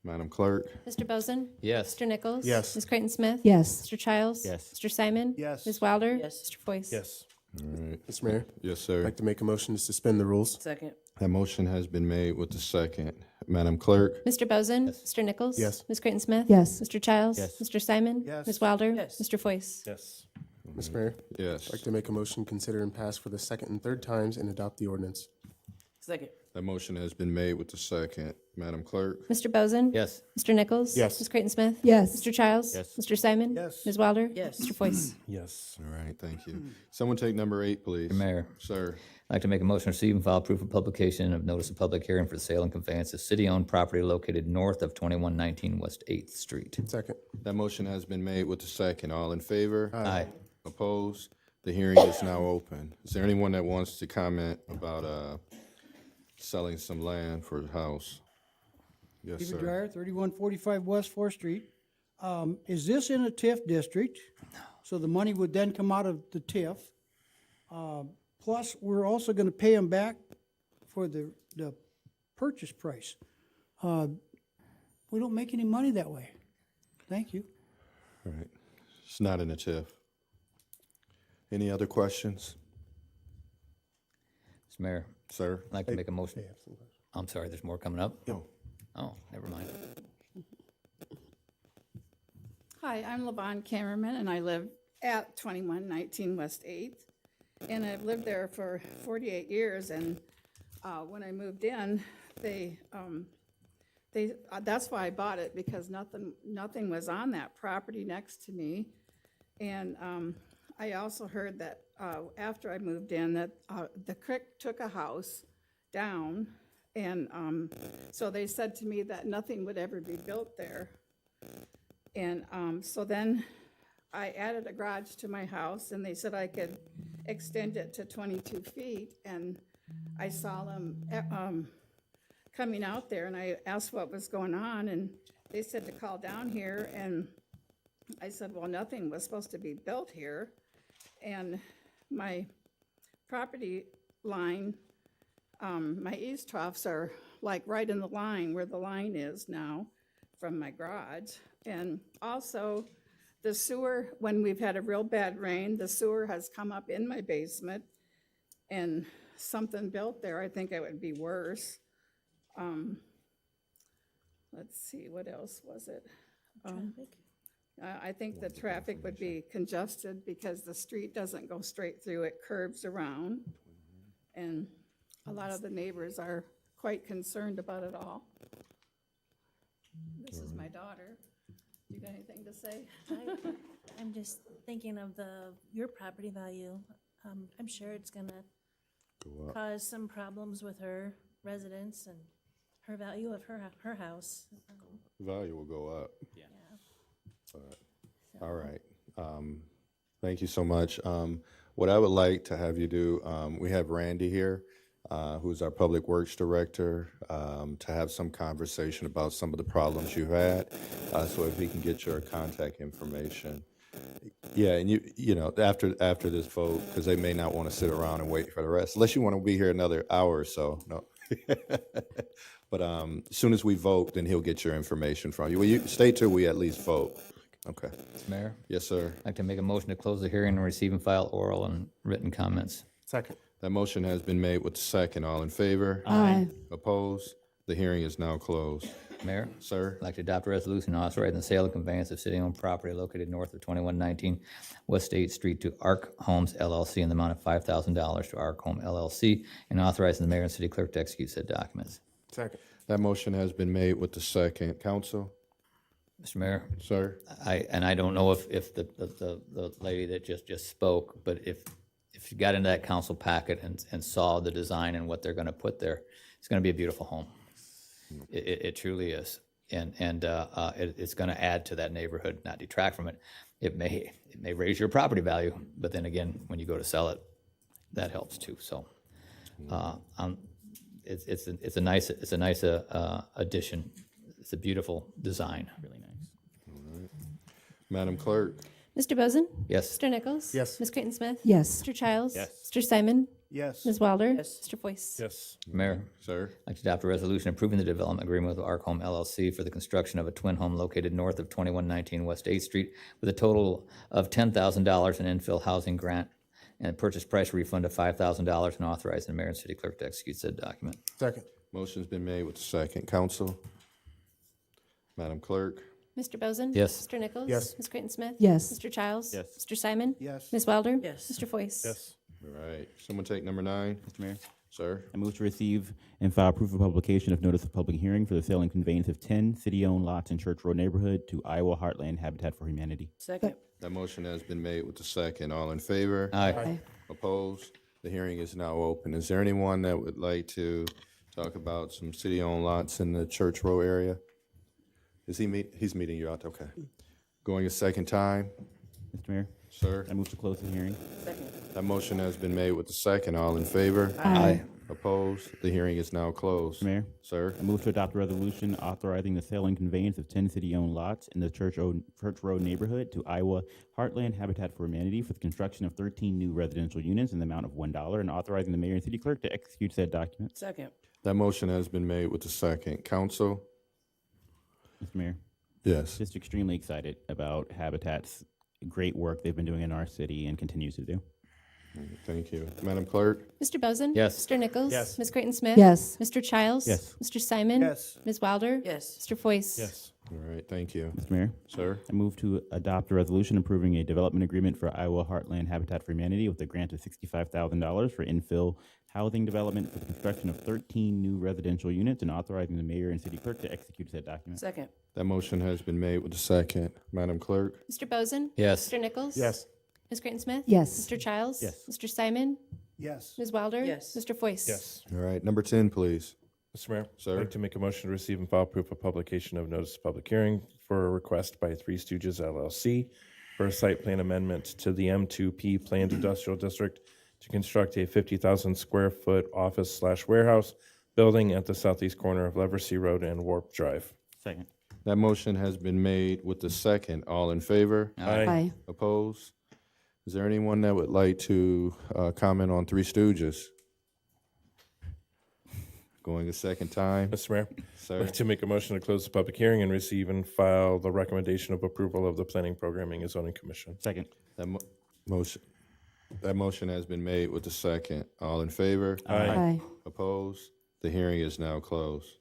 Madam Clerk. Mr. Bozen? Yes. Mr. Nichols? Yes. Ms. Creighton Smith? Yes. Mr. Childs? Yes. Mr. Simon? Yes. Ms. Wilder? Yes. Mr. Foyce? Yes. All right. Mr. Mayor, Yes, I'd sir. like to make a motion to suspend the rules. Second. That motion has been made with the second. Madam Clerk. Mr. Bozen? Mr. Nichols? Yes. Ms. Creighton Smith? Yes. Mr. Childs? Yes. Mr. Simon? Yes. Ms. Wilder? Yes. Mr. Foyce? Yes. Mr. Mayor, Yes. I'd like to make a motion, consider and pass for the second and third times and adopt the ordinance. Second. That motion has been made with the second. Madam Clerk. Mr. Bozen? Yes. Mr. Nichols? Yes. Ms. Creighton Smith? Yes. Mr. Childs? Yes. Mr. Simon? Yes. Ms. Wilder? Yes. Mr. Foyce? Yes. All right, thank you. Someone take number 8, please. Mr. Mayor, Sir. I'd like to make a motion to receive and file proof of publication of notice of public hearing for the sale and conveyance of city-owned property located north of 2119 West 8th Street. Second. That motion has been made with the second. All in favor? Aye. Opposed? The hearing is now open. Is there anyone that wants to comment about selling some land for a house? Yes, David sir. Dryer, 3145 West 4th Street. Is this in a TIF district? No. So the money would then come out of the TIF. Plus, we're also going to pay them back for the purchase price. We don't make any money that way. Thank you. All right. It's not in a TIF. Any other questions? Mr. Mayor, Sir? I'd like to make a motion. I'm sorry, there's more coming up? No. Oh, never mind. Hi, I'm LaVon Cameraman, and I live at 2119 West 8th. And I've lived there for 48 years, and when I moved in, they that's why I bought it, because nothing was on that property next to me. And I also heard that after I moved in, that the creek took a house down, and so they said to me that nothing would ever be built there. And so then I added a garage to my house, and they said I could extend it to 22 feet, and I saw them coming out there, and I asked what was going on, and they said to call down here, and I said, well, nothing was supposed to be built here, and my property line, my eaves troughs are like right in the line where the line is now from my garage, and also the sewer, when we've had a real bad rain, the sewer has come up in my basement, and something built there, I think it would be worse. Let's see, what else was it? I think the traffic would be congested because the street doesn't go straight through, it curves around. And a lot of the neighbors are quite concerned about it all. This is my daughter. You got anything to say? I'm just thinking of your property value. I'm sure it's gonna cause some problems with her residence and her value of her house. Value will go up. Yeah. All right. Thank you so much. What I would like to have you do, we have Randy here, who's our Public Works Director, to have some conversation about some of the problems you've had. So if he can get your contact information. Yeah, and you know, after this vote, because they may not want to sit around and wait for the rest, unless you want to be here another hour or so. No. But as soon as we vote, then he'll get your information from you. Will you stay till we at least vote? Okay. Mr. Mayor, Yes, sir. I'd like to make a motion to close the hearing and receive and file oral and written comments. Second. That motion has been made with the second. All in favor? Aye. Opposed? The hearing is now closed. Mayor, Sir? I'd like to adopt a resolution authorizing the sale and conveyance of city-owned property located north of 2119 West 8th Street to Arc Homes LLC in the amount of $5,000 to Arc Home LLC, and authorizing the mayor and city clerk to execute said documents. Second. That motion has been made with the second. Counsel? Mr. Mayor, Sir? I don't know if the lady that just spoke, but if you got into that council packet and saw the design and what they're going to put there, it's going to be a beautiful home. It truly is, and it's going to add to that neighborhood, not detract from it. It may raise your property value, but then again, when you go to sell it, that helps too. So, it's a nice addition. It's a beautiful design. Really nice. Madam Clerk? Mr. Bozen? Yes. Mr. Nichols? Yes. Ms. Creighton Smith? Yes. Mr. Childs? Yes. Mr. Simon? Yes. Ms. Wilder? Yes. Mr. Foyce? Yes. Mayor, Sir? I'd like to adopt a resolution approving the development agreement with Arc Home LLC for the construction of a twin home located north of 2119 West 8th Street with a total of $10,000 in infill housing grant and a purchase price refund of $5,000, and authorizing the mayor and city clerk to execute said document. Second. Motion's been made with the second. Counsel? Madam Clerk? Mr. Bozen? Yes. Mr. Nichols? Yes. Ms. Creighton Smith? Yes. Mr. Childs? Yes. Mr. Simon? Yes. Ms. Wilder? Yes. Mr. Foyce? Yes. All right. Someone take number 9. Mr. Mayor, Sir? I move to receive and file proof of publication of notice of public hearing for the sale and conveyance of 10 city-owned lots in Church Road neighborhood to Iowa Heartland Habitat for Humanity. Second. That motion has been made with the second. All in favor? Aye. Opposed? The hearing is now open. Is there anyone that would like to talk about some city-owned lots in the Church Row area? Is he's meeting you out? Okay. Going a second time? Mr. Mayor, Sir? I move to close the hearing. Second. That motion has been made with the second. All in favor? Aye. Opposed? The hearing is now closed. Mr. Mayor, Sir? I move to adopt a resolution authorizing the sale and conveyance of 10 city-owned lots in the Church Road neighborhood to Iowa Heartland Habitat for Humanity for the construction of 13 new residential units in the amount of $1, and authorizing the mayor and city clerk to execute said document. Second. That motion has been made with the second. Counsel? Mr. Mayor, Yes. just extremely excited about Habitat's great work they've been doing in our city and continues to do. Thank you. Madam Clerk? Mr. Bozen? Yes. Mr. Nichols? Yes. Ms. Creighton Smith? Yes. Mr. Childs? Yes. Mr. Simon? Yes. Ms. Wilder? Yes. Mr. Foyce? Yes. All right, thank you. Mr. Mayor, Sir? I move to adopt a resolution approving a development agreement for Iowa Heartland Habitat for Humanity with a grant of $65,000 for infill housing development for the construction of 13 new residential units and authorizing the mayor and city clerk to execute said document. Second. That motion has been made with the second. Madam Clerk? Mr. Bozen? Yes. Mr. Nichols? Yes. Ms. Creighton Smith? Yes. Mr. Childs? Yes. Mr. Simon? Yes. Ms. Wilder? Yes. Mr. Foyce? Yes. All right, number 10, please. Mr. Mayor, Sir. I'd like to make a motion to receive and file proof of publication of notice of public hearing for a request by Three Stooges LLC for a site plan amendment to the M2P Planned Industrial District to construct a 50,000 square foot office/warehouse building at the southeast corner of Leversey Road and Warp Drive. Second. That motion has been made with the second. All in favor? Aye. Opposed? Is there anyone that would like to comment on Three Stooges? Going a second time? Mr. Mayor, Sir. I'd like to make a motion to close the public hearing and receive and file the recommendation of approval of the Planning, Programming, and Zoning Commission. Second. That motion has been made with the second. All in favor? Aye. Opposed? The hearing is now closed.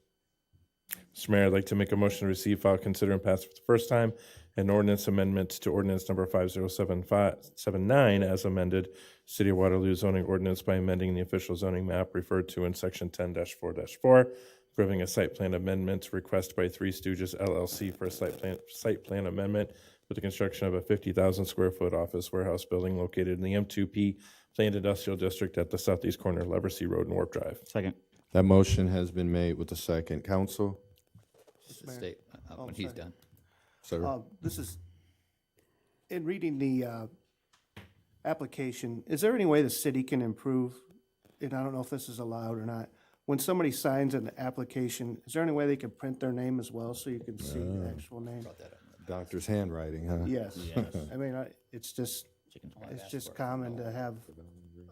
Mr. Mayor, I'd like to make a motion to receive, file, consider, and pass for the first time an ordinance amendment to ordinance number 50779 as amended, City of Waterloo zoning ordinance by amending the official zoning map referred to in section 10-4-4, approving a site plan amendment request by Three Stooges LLC for a site plan amendment for the construction of a 50,000 square foot office warehouse building located in the M2P Planned Industrial District at the southeast corner of Leversey Road and Warp Drive. Second. That motion has been made with the second. Council? State, when he's done. Sir? This is, in reading the application, is there any way the city can improve, and I don't know if this is allowed or not, when somebody signs an application, is there any way they can print their name as well so you can see the actual name? Doctor's handwriting, huh? Yes. I mean, it's just common to have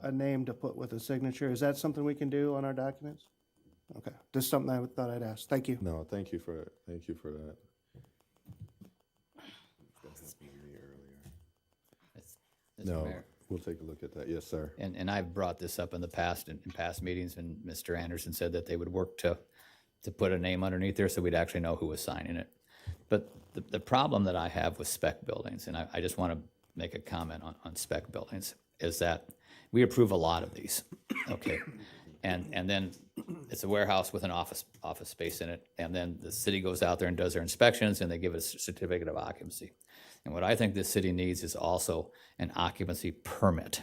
a name to put with a signature. Is that something we can do on our documents? Okay, just something I thought I'd ask. Thank you. No, thank you for that. Mr. No, Mayor. we'll take a look at that. Yes, sir. And I've brought this up in the past, in past meetings, and Mr. Anderson said that they would work to put a name underneath there so we'd actually know who was signing it. But the problem that I have with spec buildings, and I just want to make a comment on spec buildings, is that we approve a lot of these, okay? And then it's a warehouse with an office space in it, and then the city goes out there and does their inspections, and they give us a certificate of occupancy. And what I think this city needs is also an occupancy permit,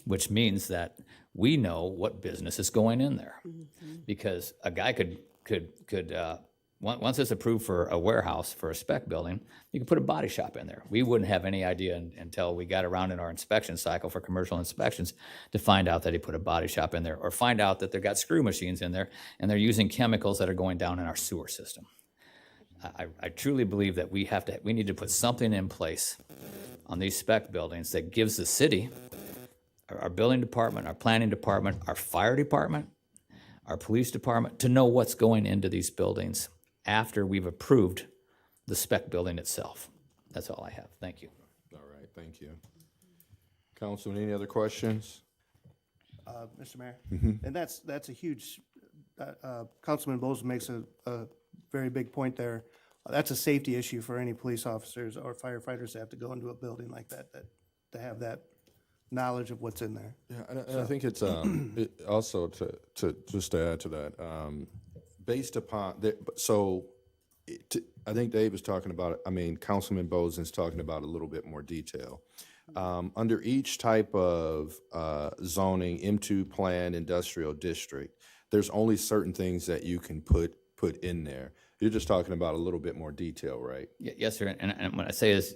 which means that we know what business is going in there. Because a guy could once it's approved for a warehouse, for a spec building, you can put a body shop in there. We wouldn't have any idea until we got around in our inspection cycle for commercial inspections to find out that he put a body shop in there, or find out that they've got screw machines in there and they're using chemicals that are going down in our sewer system. I truly believe that we need to put something in place on these spec buildings that gives the city, our building department, our planning department, our fire department, our police department, to know what's going into these buildings after we've approved the spec building itself. That's all I have. Thank you. All right, thank you. Council, any other questions? Mr. Mayor, and that's a huge, Councilman Bowles makes a very big point there. That's a safety issue for any police officers or firefighters that have to go into a building like that to have that knowledge of what's in there. Yeah, and I think it's also to just to add to that, based upon I think Dave is talking about. I mean, Councilman Bozen's talking about a little bit more detail. Under each type of zoning, M2 plan, industrial district, there's only certain things that you can put in there. You're just talking about a little bit more detail, right? Yes, sir. And what I say is,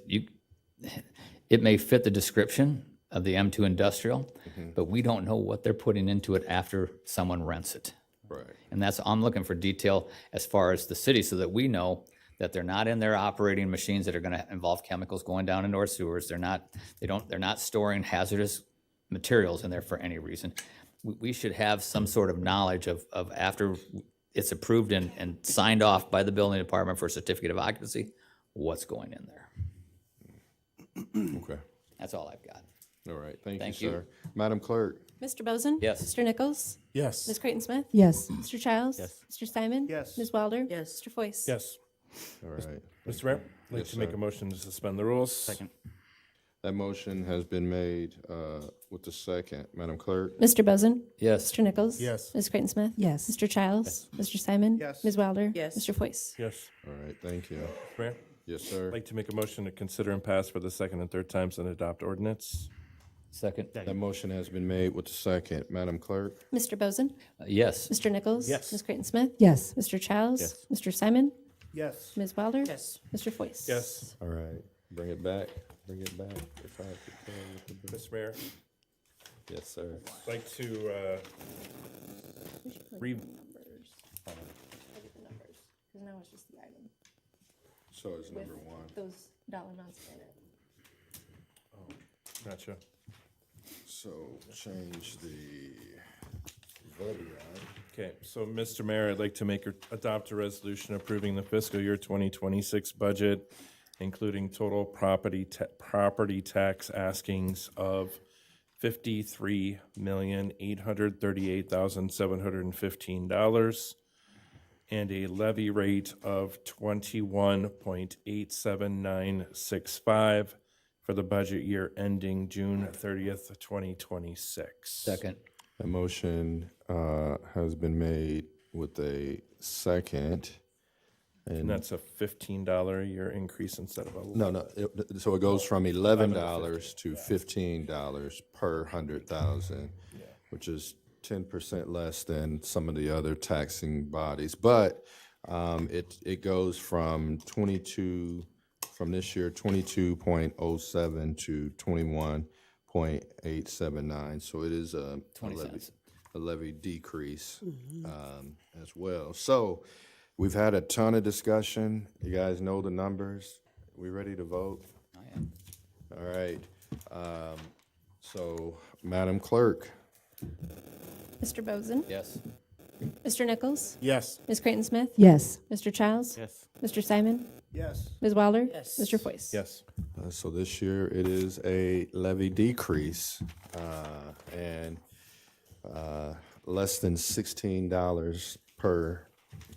it may fit the description of the M2 industrial, but we don't know what they're putting into it after someone rents it. Right. And I'm looking for detail as far as the city, so that we know that they're not in there operating machines that are going to involve chemicals going down into our sewers. They're not storing hazardous materials in there for any reason. We should have some sort of knowledge of after it's approved and signed off by the building department for a certificate of occupancy, what's going in there. Okay. That's all I've got. All right. Thank Thank you, you. sir. Madam Clerk. Mr. Bozen? Yes. Mr. Nichols? Yes. Ms. Creighton Smith? Yes. Mr. Childs? Yes. Mr. Simon? Yes. Ms. Wilder? Yes. Mr. Foyce? Yes. All right. Mr. Mayor, I'd like Yes, to make sir. a motion to suspend the rules. Second. That motion has been made with the second. Madam Clerk? Mr. Bozen? Yes. Mr. Nichols? Yes. Ms. Creighton Smith? Yes. Mr. Childs? Mr. Simon? Yes. Ms. Wilder? Yes. Mr. Foyce? Yes. All right, thank you. Mayor, Yes, sir. I'd like to make a motion to consider and pass for the second and third times and adopt ordinance. Second. That motion has been made with the second. Madam Clerk? Mr. Bozen? Yes. Mr. Nichols? Yes. Ms. Creighton Smith? Yes. Mr. Childs? Yes. Mr. Simon? Yes. Ms. Wilder? Yes. Mr. Foyce? Yes. All right, bring it back. Bring it back. If I could tell you to- Mr. Mayor, Yes, sir. I'd like to re- Because now it's just the item So it's number one. those dollar amounts in it. Gotcha. So change the voter right? Okay, so Mr. Mayor, I'd like to adopt a resolution approving the fiscal year 2026 budget, including total property tax askings of $53,838,715 and a levy rate of 21.87965 for the budget year ending June 30th, 2026. Second. The motion has been made with a second. And that's a $15 a year increase instead of a. No, so it goes from $11 to $15 per 100,000, which is 10% less than some of the other taxing bodies. But it goes from this year, 22.07 to 21.879. So it is a 20 cents. levy decrease as well. So we've had a ton of discussion. You guys know the numbers. We ready to vote? I am. All right. So, Madam Clerk? Mr. Bozen? Yes. Mr. Nichols? Yes. Ms. Creighton Smith? Yes. Mr. Childs? Yes. Mr. Simon? Yes. Ms. Wilder? Yes. Mr. Foyce? Yes. So this year it is a levy decrease and less than $16 per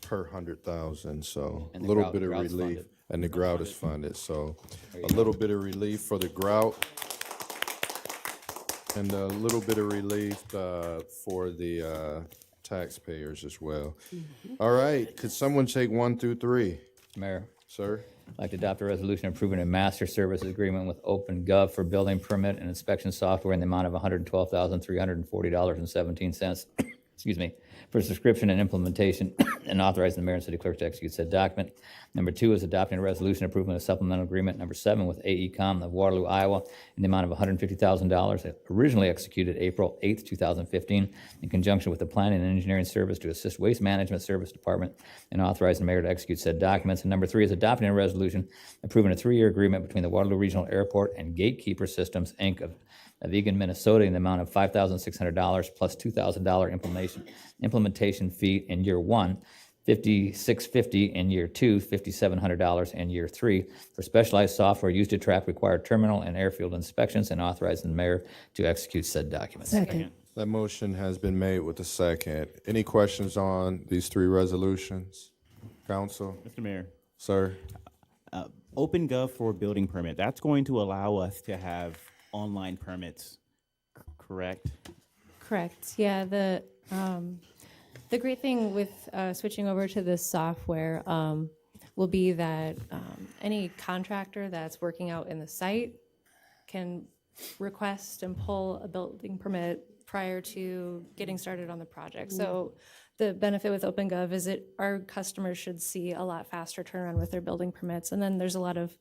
100,000. So a And the little grout- bit of grout's relief. funded. And the grout is funded. So a little bit of relief for the grout and a little bit of relief for the taxpayers as well. All right. Could someone take 1 through 3? Mayor, Sir? I'd like to adopt a resolution approving a master services agreement with OpenGov for building permit and inspection software in the amount of $112,340.17. Excuse me, for subscription and implementation, and authorizing the mayor and city clerk to execute said document. Number 2 is adopting a resolution approving a supplemental agreement, number 7, with AECom of Waterloo, Iowa, in the amount of $150,000, originally executed April 8th, 2015, in conjunction with the Planning and Engineering Service to assist Waste Management Service Department, and authorizing the mayor to execute said documents. And number 3 is adopting a resolution approving a 3-year agreement between the Waterloo Regional Airport and Gatekeeper Systems, Inc. of Egan, Minnesota, in the amount of $5,600 plus $2,000 implementation fee in year 1, $5,650 in year 2, $5,700 in year 3 for specialized software used to track required terminal and airfield inspections, and authorizing the mayor to execute said documents. Second. That motion has been made with a second. Any questions on these 3 resolutions? Council? Mr. Mayor, Sir? OpenGov for building permit, that's going to allow us to have online permits, correct? Correct. Yeah, the great thing with switching over to this software will be that any contractor that's working out in the site can request and pull a building permit prior to getting started on the project. So the benefit with OpenGov is that our customers should see a lot faster turnaround with their building permits. And then there's a lot of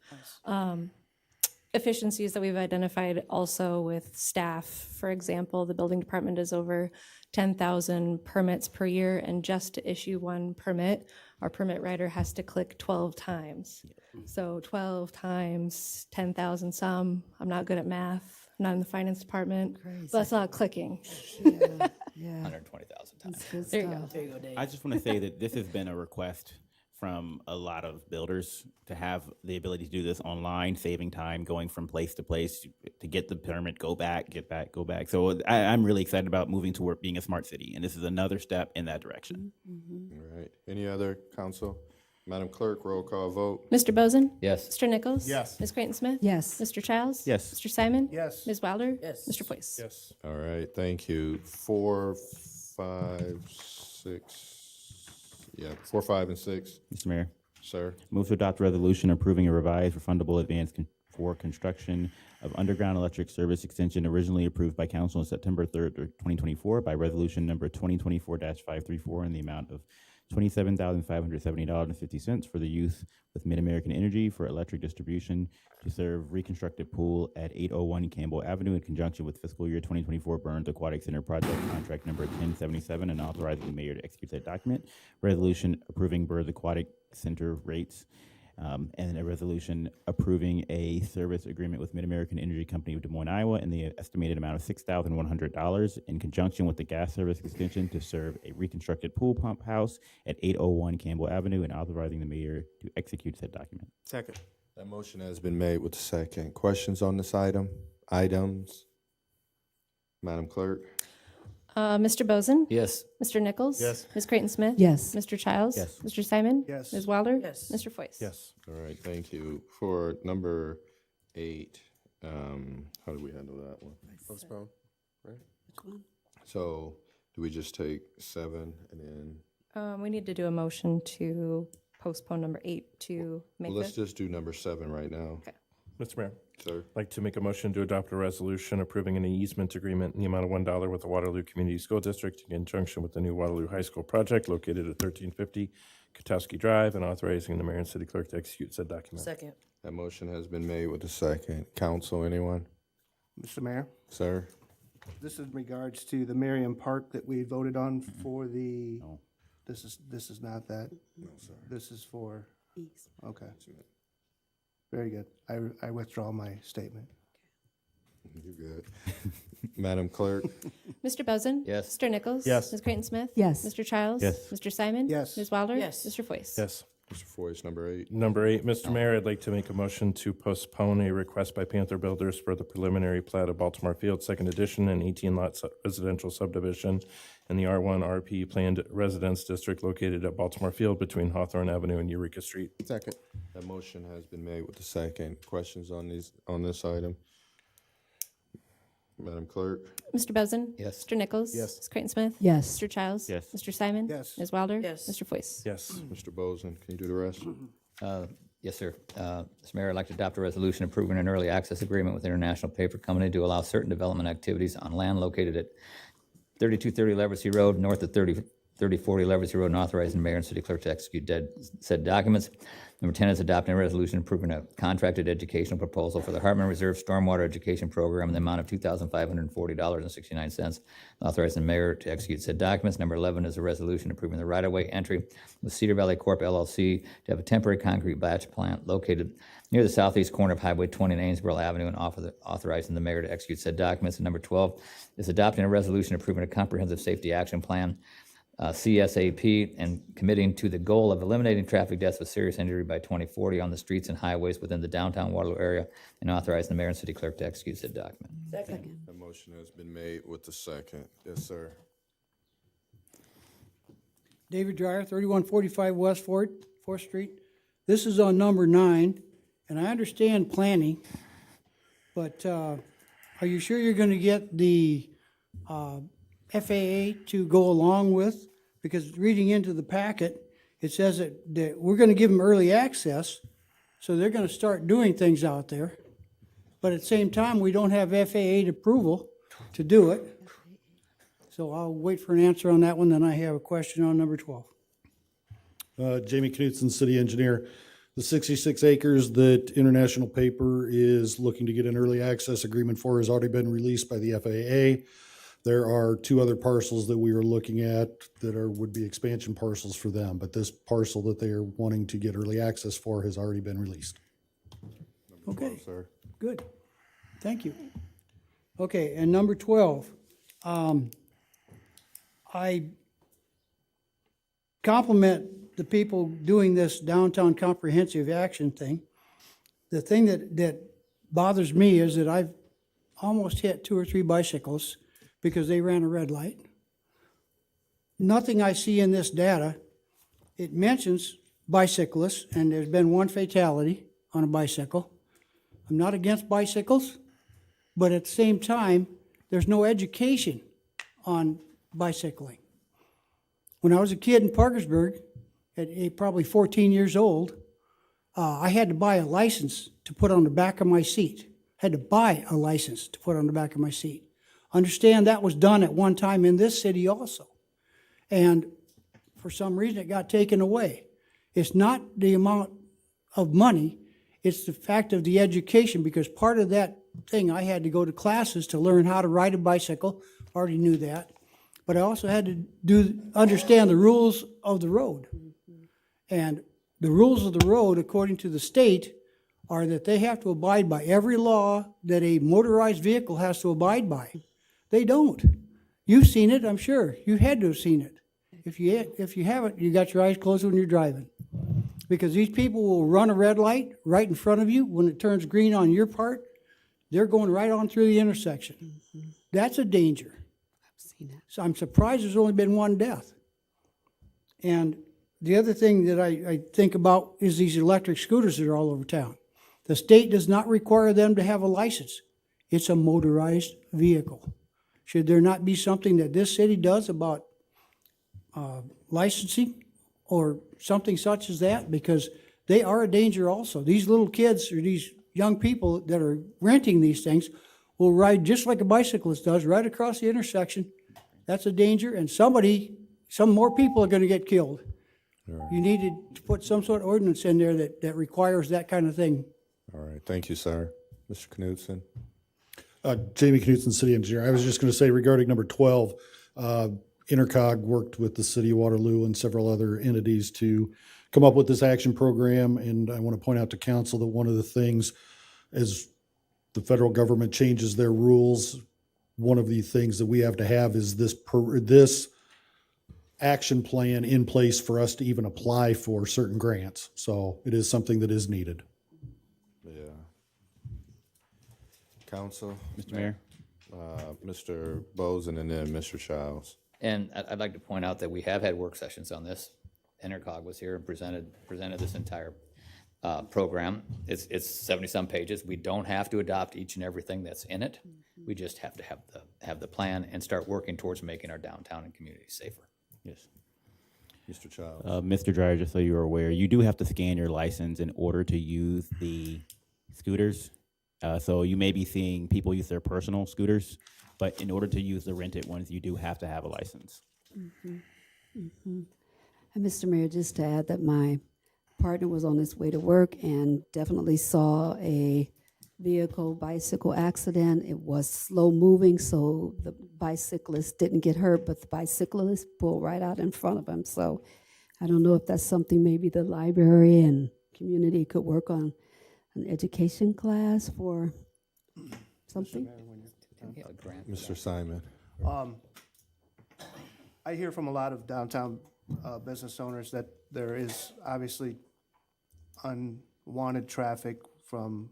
efficiencies that we've identified also with staff. For example, the building department is over 10,000 permits per year, and just to issue one permit, our permit writer has to click 12 times. So 12 times 10,000 some. I'm not good at math. I'm not in the finance department. But that's not clicking. Yeah. 120,000 times. That's good There you go. stuff. There you go, Dave. I just want to say that this has been a request from a lot of builders to have the ability to do this online, saving time, going from place to place to get the permit, go back, get back, go back. So I'm really excited about moving toward being a smart city, and this is another step in that direction. All right. Any other council? Madam Clerk, roll call vote. Mr. Bozen? Yes. Mr. Nichols? Yes. Ms. Creighton Smith? Yes. Mr. Childs? Yes. Mr. Simon? Yes. Ms. Wilder? Yes. Mr. Foyce? Yes. All right, thank you. 4, 5, 6. Yeah, 4, 5, and 6, Mr. Mayor, sir. move to adopt a resolution approving a revised refundable advance for construction of underground electric service extension originally approved by council on September 3rd, 2024 by resolution number 2024-534 in the amount of $27,570.50 for the use with Mid-American Energy for electric distribution to serve reconstructed pool at 801 Campbell Avenue in conjunction with fiscal year 2024 Burns Aquatic Center project contract number 1077 and authorizing the mayor to execute that document. Resolution approving Burns Aquatic Center rates, and a resolution approving a service agreement with Mid-American Energy Company of Des Moines, Iowa, in the estimated amount of $6,100 in conjunction with the gas service extension to serve a reconstructed pool pump house at 801 Campbell Avenue, and authorizing the mayor to execute said document. Second. That motion has been made with the second. Questions on this items? Madam Clerk? Mr. Bozen? Yes. Mr. Nichols? Yes. Ms. Creighton Smith? Yes. Mr. Childs? Yes. Mr. Simon? Yes. Ms. Wilder? Yes. Mr. Foyce? Yes. All right, thank you. For number 8, how do we handle that one? Postpone. So do we just take 7 and then, We need to do a motion to postpone number 8 to May well, let's 5th. just do number 7 right now, Mr. Mayor, sir. I'd like to make a motion to adopt a resolution approving an easement agreement in the amount of $1 with the Waterloo Community School District in conjunction with the new Waterloo High School project located at 1350 Katowski Drive, and authorizing the mayor and city clerk to execute said document. Second. That motion has been made with the second. Council, anyone? Mr. Mayor, Sir? this is in regards to the Merriam Park that we voted on for the, No. this is not that? No, sir. This is for, okay. Very good. I withdraw my statement. You're good. Madam Clerk? Mr. Bozen? Yes. Mr. Nichols? Yes. Ms. Creighton Smith? Yes. Mr. Childs? Yes. Mr. Simon? Yes. Ms. Wilder? Yes. Mr. Foyce? Yes. Mr. Foyce, number 8. Number 8, Mr. Mayor, I'd like to make a motion to postpone a request by Panther Builders for the preliminary plat of Baltimore Field, second edition, an 18-lot residential subdivision in the R1 RP Planned Residence District located at Baltimore Field between Hawthorne Avenue and Eureka Street. Second. That motion has been made with the second. Questions on this item? Madam Clerk? Mr. Bozen? Yes. Mr. Nichols? Yes. Ms. Creighton Smith? Yes. Mr. Childs? Yes. Mr. Simon? Yes. Ms. Wilder? Yes. Mr. Foyce? Yes. Mr. Bozen, can you do the rest? Yes, sir. Mr. Mayor, I'd like to adopt a resolution approving an early access agreement with International Paper Company to allow certain development activities on land located at 3230 Leversey Road, north of 3040 Leversey Road, and authorizing the mayor and city clerk to execute said documents. Number 10 is adopting a resolution approving a contracted educational proposal for the Hartman Reserve Stormwater Education Program in the amount of $2,540.69, authorizing the mayor to execute said documents. Number 11 is a resolution approving the right-of-way entry with Cedar Valley Corp. LLC to have a temporary concrete batch plant located near the southeast corner of Highway 20 and Amesboro Avenue, and authorizing the mayor to execute said documents. And number 12 is adopting a resolution approving a comprehensive safety action plan, CSAP, and committing to the goal of eliminating traffic deaths with serious injury by 2040 on the streets and highways within the downtown Waterloo area, and authorizing the mayor and city clerk to execute said document. Second. That motion has been made with the second. Yes, sir. David Dryer, 3145 West 4th Street. This is on number 9, and I understand planning, but are you sure you're going to get the FAA to go along with? Because reading into the packet, it says that we're going to give them early access, so they're going to start doing things out there. But at the same time, we don't have FAA approval to do it. So I'll wait for an answer on that one, then I have a question on number 12. Jamie Knutson, city engineer. The 66 acres that International Paper is looking to get an early access agreement for has already been released by the FAA. There are 2 other parcels that we are looking at that would be expansion parcels for them, but this parcel that they are wanting to get early access for has already been released. Okay, Sir? good. Thank you. Okay, and number 12, I compliment the people doing this downtown comprehensive action thing. The thing that bothers me is that I've almost hit 2 or 3 bicycles because they ran a red light. Nothing I see in this data, it mentions bicyclists, and there's been one fatality on a bicycle. I'm not against bicycles, but at the same time, there's no education on bicycling. When I was a kid in Parkersburg, at probably 14 years old, I had to buy a license to put on the back of my seat. Had to buy a license to put on the back of my seat. Understand that was done at one time in this city also. And for some reason, it got taken away. It's not the amount of money, it's the fact of the education, because part of that thing, I had to go to classes to learn how to ride a bicycle, already knew that. But I also had to understand the rules of the road. And the rules of the road, according to the state, are that they have to abide by every law that a motorized vehicle has to abide by. They don't. You've seen it, I'm sure. You had to have seen it. If you haven't, you got your eyes closed when you're driving. Because these people will run a red light right in front of you. When it turns green on your part, they're going right on through the intersection. That's a danger. So I'm surprised there's only been one death. And the other thing that I think about is these electric scooters that are all over town. The state does not require them to have a license. It's a motorized vehicle. Should there not be something that this city does about licensing or something such as that? Because they are a danger also. These little kids or these young people that are renting these things will ride just like a bicyclist does, right across the intersection. That's a danger, and some more people are gonna get killed. You needed to put some sort of ordinance in there that requires that kind of thing. All right, thank you, sir. Mr. Knudsen? Jamie Knudsen, City Engineer. I was just going to say regarding number 12, Intercog worked with the City of Waterloo and several other entities to come up with this action program. And I want to point out to council that one of the things as the federal government changes their rules, one of the things that we have to have is this action plan in place for us to even apply for certain grants. So it is something that is needed. Yeah. Council? Mr. Mayor? Mr. Bozen and then Mr. Childs. And I'd like to point out that we have had work sessions on this. Intercog was here and presented this entire program. It's 70-some pages. We don't have to adopt each and everything that's in it. We just have to have the plan and start working towards making our downtown and community safer. Yes. Mr. Childs. Mr. Dryer, just so you're aware, you do have to scan your license in order to use the scooters. So you may be seeing people use their personal scooters, but in order to use the rented ones, you do have to have a license. And Mr. Mayor, just to add that my partner was on his way to work and definitely saw a bicycle accident. It was slow moving, so the bicyclist didn't get hurt, but the bicyclist pulled right out in front of him. So I don't know if that's something maybe the library and community could work on, an education class for something. Mr. Simon. I hear from a lot of downtown business owners that there is obviously unwanted traffic from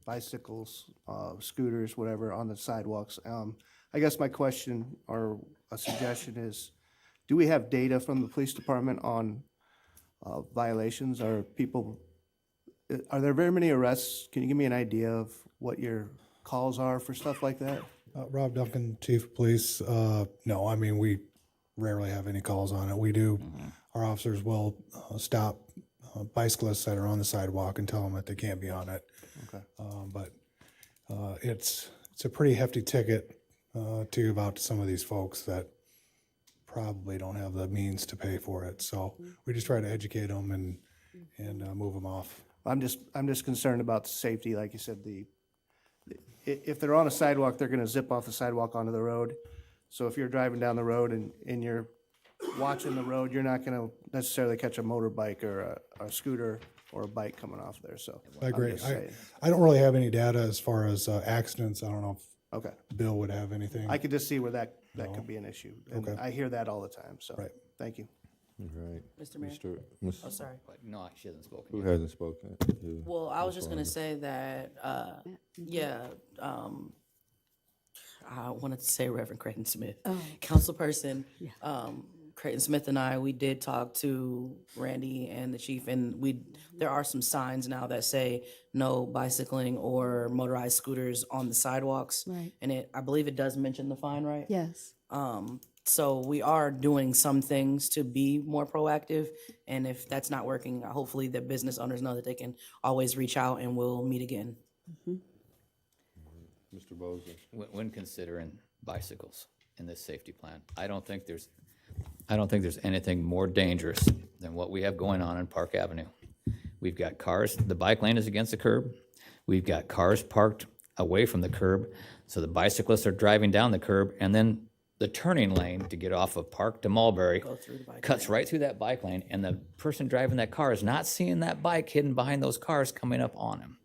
bicycles, scooters, whatever, on the sidewalks. I guess my question or a suggestion is, do we have data from the police department on violations? Are there very many arrests? Can you give me an idea of what your calls are for stuff like that? Rob Duncan, Chief of Police. No, I mean, we rarely have any calls on it. We do, our officers will stop bicyclists that are on the sidewalk and tell them that they can't be on it. Okay. But it's a pretty hefty ticket to give out to some of these folks that probably don't have the means to pay for it. So we just try to educate them and move them off. I'm just concerned about the safety, like you said, if they're on a sidewalk, they're gonna zip off the sidewalk onto the road. So if you're driving down the road and you're watching the road, you're not gonna necessarily catch a motorbike or a scooter or a bike coming off there, so. I agree. I'm just saying. I don't really have any data as far as accidents. I don't know Okay. if Bill would have anything. I could just see where that could be an issue. And Okay. I hear that all the time, so. Right. Thank you. All right. Mr. Mayor? Oh, sorry. No, she hasn't spoken Who yet. hasn't spoken? Who? Well, I was Ms. just gonna Wyman. say that, I wanted to say Reverend Creighton Smith, councilperson, Creighton Smith and I, we did talk to Randy and the chief, and there are some signs now that say no bicycling or motorized scooters on the sidewalks. Right. And I believe it does mention the fine, right? Yes. So we are doing some things to be more proactive, and if that's not working, hopefully the business owners know that they can always reach out and we'll meet again. Mr. Bozer? When considering bicycles in this safety plan, I don't think there's anything more dangerous than what we have going on in Park Avenue. We've got cars, the bike lane is against the curb. We've got cars parked away from the curb, so the bicyclists are driving down the curb, and then the turning lane to get off of Park to Mulberry cuts right through that bike lane, and the person driving that car is not seeing that bike hidden behind those cars coming up on him.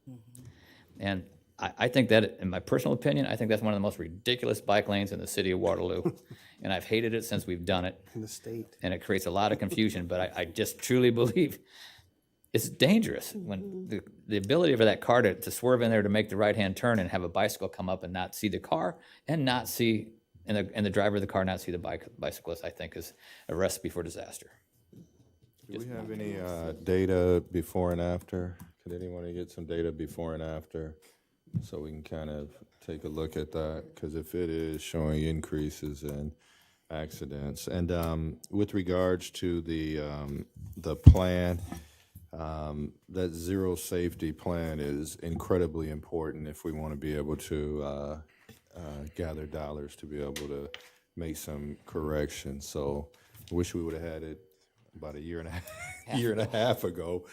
And I think that, in my personal opinion, I think that's one of the most ridiculous bike lanes in the city of Waterloo. And I've hated it since we've done it. In the state. And it creates a lot of confusion, but I just truly believe it's dangerous when the ability for that car to swerve in there to make the right-hand turn and have a bicycle come up and not see the car and not see, and the driver of the car not see the bicyclist, I think is a recipe for disaster. Do we have any data before and after? Could anyone get some data before and after? So we can kind of take a look at that, because if it is showing increases in accidents. And with regards to the plan, that zero safety plan is incredibly important if we want to be able to gather dollars to be able to make some corrections. So I wish we would have had it about a year and a half ago,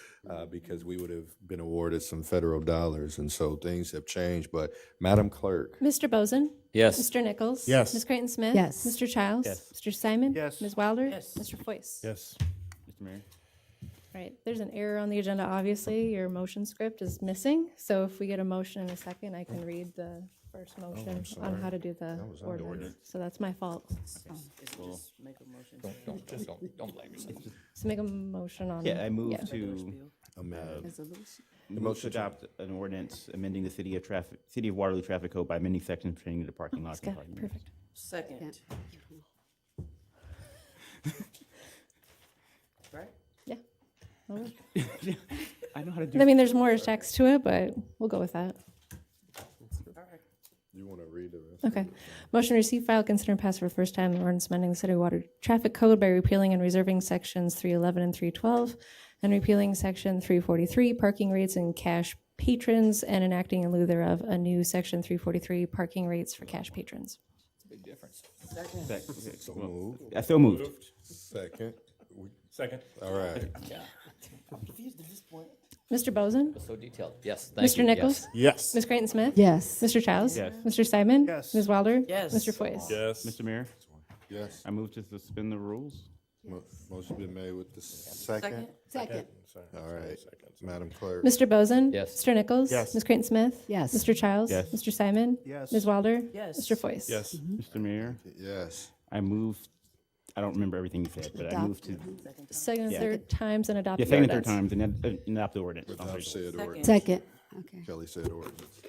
because we would have been awarded some federal dollars, and so things have changed. But Madam Clerk? Mr. Bozen? Yes. Mr. Nichols? Yes. Ms. Creighton Smith? Yes. Mr. Childs? Yes. Mr. Simon? Yes. Ms. Wilder? Yes. Mr. Foyce? Yes. Mr. Mayor? Right, there's an error on the agenda, obviously. Your motion script is missing. So if we get a motion in a second, I can read the first motion on how to do the ordinance. So that's my fault. Just make a motion. Don't blame yourself. So make a motion on. Yeah, I move yeah. to Resolution. move to adopt an ordinance amending the City of Waterloo Traffic Code by amending sections pertaining to parking lots and Okay, parking areas. perfect. Second. Right? Yeah. I know how to do. I mean, there's more text to it, but we'll go with that. You want to read the rest? Okay. Motion to receive, file, consider, and pass for first time an ordinance amending the City of Water Traffic Code by repealing and reserving sections 311 and 312, and repealing section 343, parking rates and cash patrons, and enacting in lieu thereof a new section 343, parking rates for cash patrons. Big difference. So moved. I so moved. Second. Second. All right. I'm confused at this point. Mr. Bozen? So detailed. Yes, thank you. Mr. Nichols? Yes. Ms. Creighton Smith? Yes. Mr. Childs? Yes. Mr. Simon? Yes. Ms. Wilder? Yes. Mr. Foyce? Yes. Mr. Mayor? Yes. I move to suspend the rules. Motion been made with the second. Second. All right. Madam Clerk? Mr. Bozen? Yes. Mr. Nichols? Yes. Ms. Creighton Smith? Yes. Mr. Childs? Yes. Mr. Simon? Yes. Ms. Wilder? Yes. Mr. Foyce? Yes. Mr. Mayor? Yes. I move, I don't remember everything you said, but I move to, Second and Yeah. third times and adopt yeah, the second and third ordinance. times and adopt the ordinance. Without said ordinance. Second. Okay. Kelly said ordinance.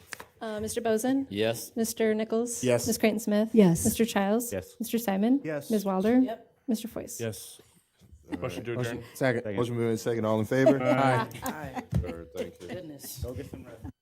Mr. Bozen? Yes. Mr. Nichols? Yes. Ms. Creighton Smith? Yes. Mr. Childs? Yes. Mr. Simon? Yes. Ms. Wilder? Yep. Mr. Foyce? Yes. Motion to adjourn. Second. Motion been made second. All in favor? Aye. Third, thank you. Goodness. Go get some rest.